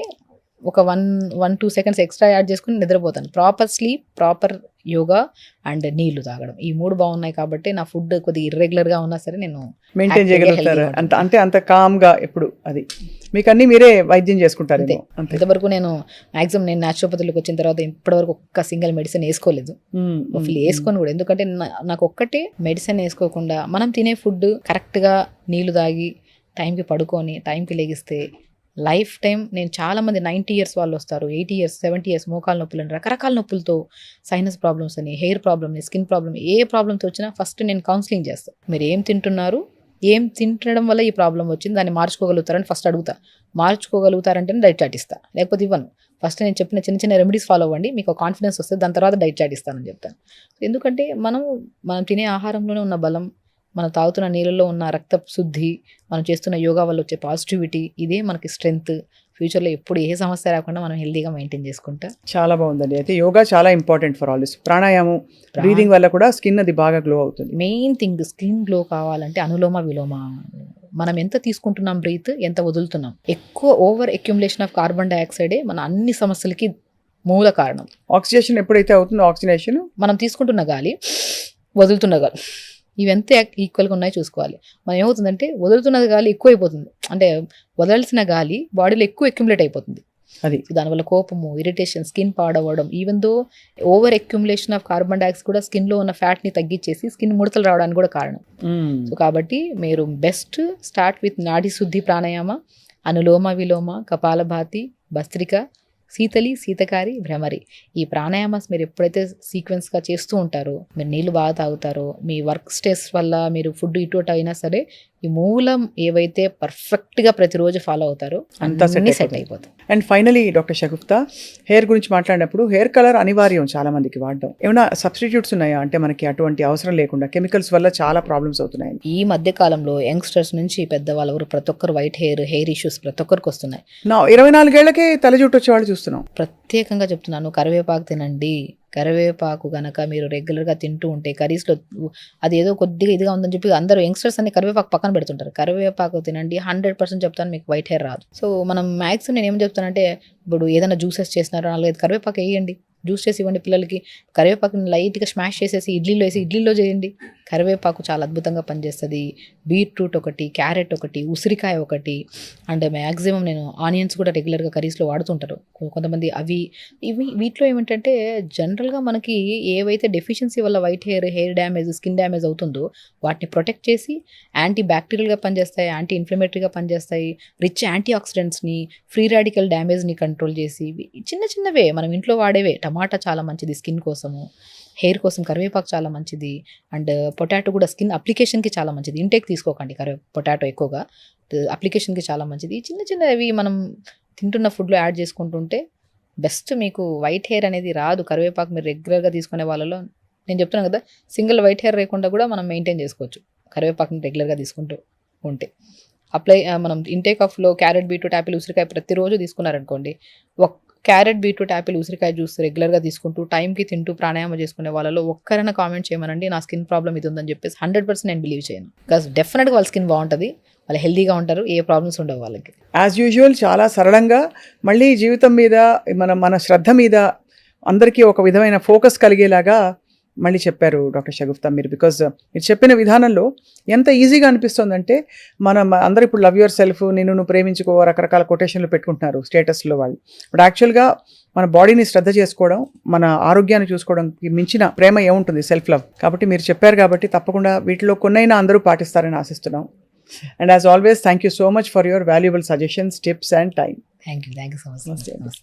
ఒక 1-2 సెకండ్స్ ఎక్స్ట్రా యాడ్ చేసుకుని నిద్రపోతాను. Proper sleep, proper yoga and నీళ్లు తాగడం, ఈ 3 బాగున్నాయి కాబట్టి నా ఫుడ్ కొద్దిగా ఇర్రెగ్యులర్గా ఉన్నా సరే నేను మెయింటైన్ happy గా, చేయగలుగుతారు. healthy గా అంత అంటే అంత కామ్గా ఎప్పుడు అది మీకు అన్ని మీరే వైద్యం చేసుకుంటారు అంతే. అంతే. ఇంతవరకు నేను మ్యాక్సిమం నేను న్యాచురోపతిలోకి వచ్చిన తర్వాత ఇప్పటివరకు ఒక్క సింగిల్ మెడిసిన్ వేసుకోలేదు, అసలు వేసుకొని కూడా. ఎందుకంటే నాకు ఒక్కటే మెడిసిన్ వేసుకోకుండా మనం తినే ఫుడ్ కరెక్ట్గా, నీళ్లు తాగి టైంకి పడుకొని టైంకి లెగిస్తే లైఫ్ టైం. నేను చాలామంది 90 ఇయర్స్ వాళ్ళు వస్తారు, 80 ఇయర్స్ 70 ఇయర్స్ మోకాల నొప్పులు అని రకరకాల నొప్పులతో, సైనస్ ప్రాబ్లమ్స్ అని, హెయిర్ ప్రాబ్లమ్ అని, స్కిన్ ప్రాబ్లమ్, ఏ ప్రాబ్లమ్తో వచ్చినా ఫస్ట్ నేను కౌన్సిలింగ్ చేస్తాను. మీరు ఏం తింటున్నారు, ఏం తింటడం వల్ల ఈ ప్రాబ్లం వచ్చింది, దాన్ని మార్చుకోగలుగుతారని ఫస్ట్ అడుగుతా. మార్చుకోగలుగుతారంటే డైట్ చార్ట్ ఇస్తా, లేకపోతే ఇవ్వను. ఫస్ట్ నేను చెప్పిన చిన్న చిన్న రెమెడీస్ ఫాలో అవ్వండి, మీకు కాన్ఫిడెన్స్ వస్తుంది, దాని తర్వాత డైట్ చార్ట్ ఇస్తానని చెప్తాను. ఎందుకంటే మనం తినే ఆహారంలోనే ఉన్న బలం, మనం తాగుతున్న నీళ్ళలో ఉన్న రక్త శుద్ధి, మనం చేస్తున్న యోగా వల్ల వచ్చే పాజిటివిటీ, ఇదే మనకి స్ట్రెంగ్త్. ఫ్యూచర్లో ఎప్పుడు ఏ సమస్య రాకుండా మనం హెల్తీగా మెయింటైన్ చేసుకుంటా. చాలా బాగుందండి. అయితే యోగా చాలా ఇంపార్టెంట్ ఫర్ ఆల్ దిస్. ప్రాణాయామం, బ్రీదింగ్ వల్ల కూడా స్కిన్ అది బాగా గ్లో అవుతుంది. మెయిన్ థింగ్ స్కిన్ గ్లో కావాలంటే అనులోమ విలోమ. మనం ఎంత తీసుకుంటున్నాం బ్రీత్, ఎంత వదులుతున్నాం. ఎక్కువ ఓవర్ అక్యుములేషన్ ఆఫ్ కార్బన్ డైఆక్సైడే మన అన్ని సమస్యలకి మూల కారణం. ఆక్సిజనేషన్ ఎప్పుడైతే అవుతుందో, ఆక్సిజనేషన్ మనం తీసుకుంటున్న గాలి, వదులుతున్న గాలి, ఇవి ఎంత ఈక్వల్గా ఉన్నాయో చూసుకోవాలి. మనం ఏమవుతుందంటే వదులుతున్నది గాలి ఎక్కువ అయిపోతుంది, అంటే వదలాల్సిన గాలి బాడీలో ఎక్కువ అక్యుములేట్ అయిపోతుంది. అది దానివల్ల కోపము, ఇరిటేషన్, స్కిన్ పాడవడం. Even though over accumulation of carbon dioxide కూడా స్కిన్లో ఉన్న ఫ్యాట్ని తగ్గించేసి స్కిన్ ముడతలు రావడానికి కూడా కారణం. సో కాబట్టి మీరు బెస్ట్ స్టార్ట్ విత్ నాడి శుద్ధి ప్రాణాయామ, అనులోమ విలోమ, కపాలభాతి, భస్త్రిక, శీతలి, శీతకారి, భ్రమరి. ఈ ప్రాణాయామాస్ మీరు ఎప్పుడైతే సీక్వెన్స్గా చేస్తూ ఉంటారో, మీరు నీళ్ళు బాగా తాగుతారో, మీ వర్క్ స్ట్రెస్ వల్ల మీరు ఫుడ్ ఇటు అటు అయినా సరే ఈ మూలం ఏవైతే పర్ఫెక్ట్గా ప్రతిరోజు ఫాలో అవుతారో అంతా సెట్ అయిపోతుంది. And finally doctor Shagufta, hair గురించి మాట్లాడినప్పుడు హెయిర్ కలర్ అనివార్యం చాలా మందికి వాడడం. ఏమైనా సబ్స్టిట్యూట్స్ ఉన్నాయా అంటే మనకి అటువంటి అవసరం లేకుండా? కెమికల్స్ వల్ల చాలా ప్రాబ్లమ్స్ అవుతున్నాయి ఈ మధ్య కాలంలో యంగ్స్టర్స్ నుంచి పెద్దవాళ్ళ వరకు ప్రతి ఒక్కరు వైట్ హెయిర్ ఇష్యూస్ ప్రతి ఒక్కరికి వస్తున్నాయి. 24 ఏళ్లకే తల జుట్టు వచ్చేవాళ్ళు చూస్తున్నాం. ప్రత్యేకంగా చెప్తున్నాను, కరివేపాకు తినండి. కరివేపాకు కనుక మీరు రెగ్యులర్గా తింటూ ఉంటే, కర్రీస్లో అది ఏదో కొద్దిగా ఇదిగా ఉందని చెప్పి అందరూ యంగ్స్టర్స్ అన్ని కరివేపాకు పక్కన పెడుతుంటారు. కరివేపాకు తినండి, 100% చెప్తాను మీకు వైట్ హెయిర్ రాదు. సో మనం మ్యాక్సిమం నేను ఏం చెప్తానంటే, ఇప్పుడు ఏదైనా జ్యూసెస్ చేసినారో 4-5 కరివేపాకు వేయండి, జ్యూస్ చేసి ఇవ్వండి పిల్లలకి. కరివేపాకుని లైట్గా స్మాష్ చేసేసి ఇడ్లీలో చేయండి. కరివేపాకు చాలా అద్భుతంగా పనిచేస్తుంది. బీట్రూట్ ఒకటి, క్యారెట్ ఒకటి, ఉసిరికాయ ఒకటి, అండ్ మ్యాక్సిమం నేను ఆనియన్స్ కూడా రెగ్యులర్గా కర్రీస్లో వాడుతుంటారు కొంతమంది. వీటిలో ఏమిటంటే జనరల్గా మనకి ఏవైతే డెఫిషియన్సీ వల్ల white hair damage, skin damage అవుతుందో వాటిని ప్రొటెక్ట్ చేసి యాంటీ బ్యాక్టీరియల్గా పనిచేస్తాయి, యాంటీ ఇన్ఫ్లమేటరీగా పనిచేస్తాయి, రిచ్ యాంటీ ఆక్సిడెంట్స్ని, ఫ్రీ రాడికల్ డ్యామేజ్ని కంట్రోల్ చేసి, చిన్న చిన్నవే మనం ఇంట్లో వాడేవే. టమాటా చాలా మంచిది స్కిన్ కోసము, హెయిర్ కోసం కరివేపాకు చాలా మంచిది, అండ్ పొటాటో కూడా స్కిన్ అప్లికేషన్కి చాలా మంచిది. ఇంటేక్ తీసుకోకండి పొటాటో ఎక్కువగా, అప్లికేషన్కి చాలా మంచిది. చిన్న చిన్నవి మనం తింటున్న ఫుడ్లో యాడ్ చేసుకుంటుంటే బెస్ట్. మీకు వైట్ హెయిర్ అనేది రాదు. కరివేపాకు మీరు రెగ్యులర్గా తీసుకునే వాళ్ళలో నేను చెప్తున్నాను కదా, సింగిల్ వైట్ హెయిర్ లేకుండా కూడా మనం మెయింటైన్ చేసుకోవచ్చు కరివేపాకుని రెగ్యులర్గా తీసుకుంటూ ఉంటే. మనం ఇంటేక్ ఆఫ్లో క్యారెట్, బీట్రూట్, యాపిల్, ఉసిరికాయ ప్రతిరోజు తీసుకున్నారనుకోండి, క్యారెట్, బీట్రూట్, యాపిల్, ఉసిరికాయ జ్యూస్ రెగ్యులర్గా తీసుకుంటూ టైంకి తింటూ ప్రాణాయామం చేసుకునే వాళ్ళలో ఒక్కరైనా కామెంట్ చేయమనండి, నా స్కిన్ ప్రాబ్లం ఇది ఉందని చెప్పేసి. 100% నేను బిలీవ్ చేయను. బికాస్ డెఫినెట్గా వాళ్ళ స్కిన్ బాగుంటుంది, వాళ్ళు హెల్దీగా ఉంటారు, ఏ ప్రాబ్లమ్స్ ఉండవు వాళ్ళకి. యాజ్ యూజువల్ చాలా సరళంగా, మళ్ళీ జీవితం మీద మన శ్రద్ధ మీద అందరికీ ఒక విధమైన ఫోకస్ కలిగేలాగా మళ్ళీ చెప్పారు డాక్టర్ షగుఫ్తా మీరు. బికాజ్ మీరు చెప్పిన విధానంలో ఎంత ఈజీగా అనిపిస్తుందంటే, అందరూ ఇప్పుడు లవ్ యువర్ సెల్ఫ్, నువ్వు ప్రేమించుకో, రకరకాల కొటేషన్లు పెట్టుకుంటున్నారు స్టేటస్లో వాళ్ళు. బట్ యాక్చువల్గా మన బాడీని శ్రద్ధ చేసుకోవడం, మన ఆరోగ్యాన్ని చూసుకోవడానికి మించిన ప్రేమ ఏముంటుంది? Self love. కాబట్టి మీరు చెప్పారు కాబట్టి తప్పకుండా వీటిలో కొన్నైనా అందరూ పాటిస్తారని ఆశిస్తున్నాం. And as always, thank you so much for your valuable suggestions, tips and time. Thank you so much.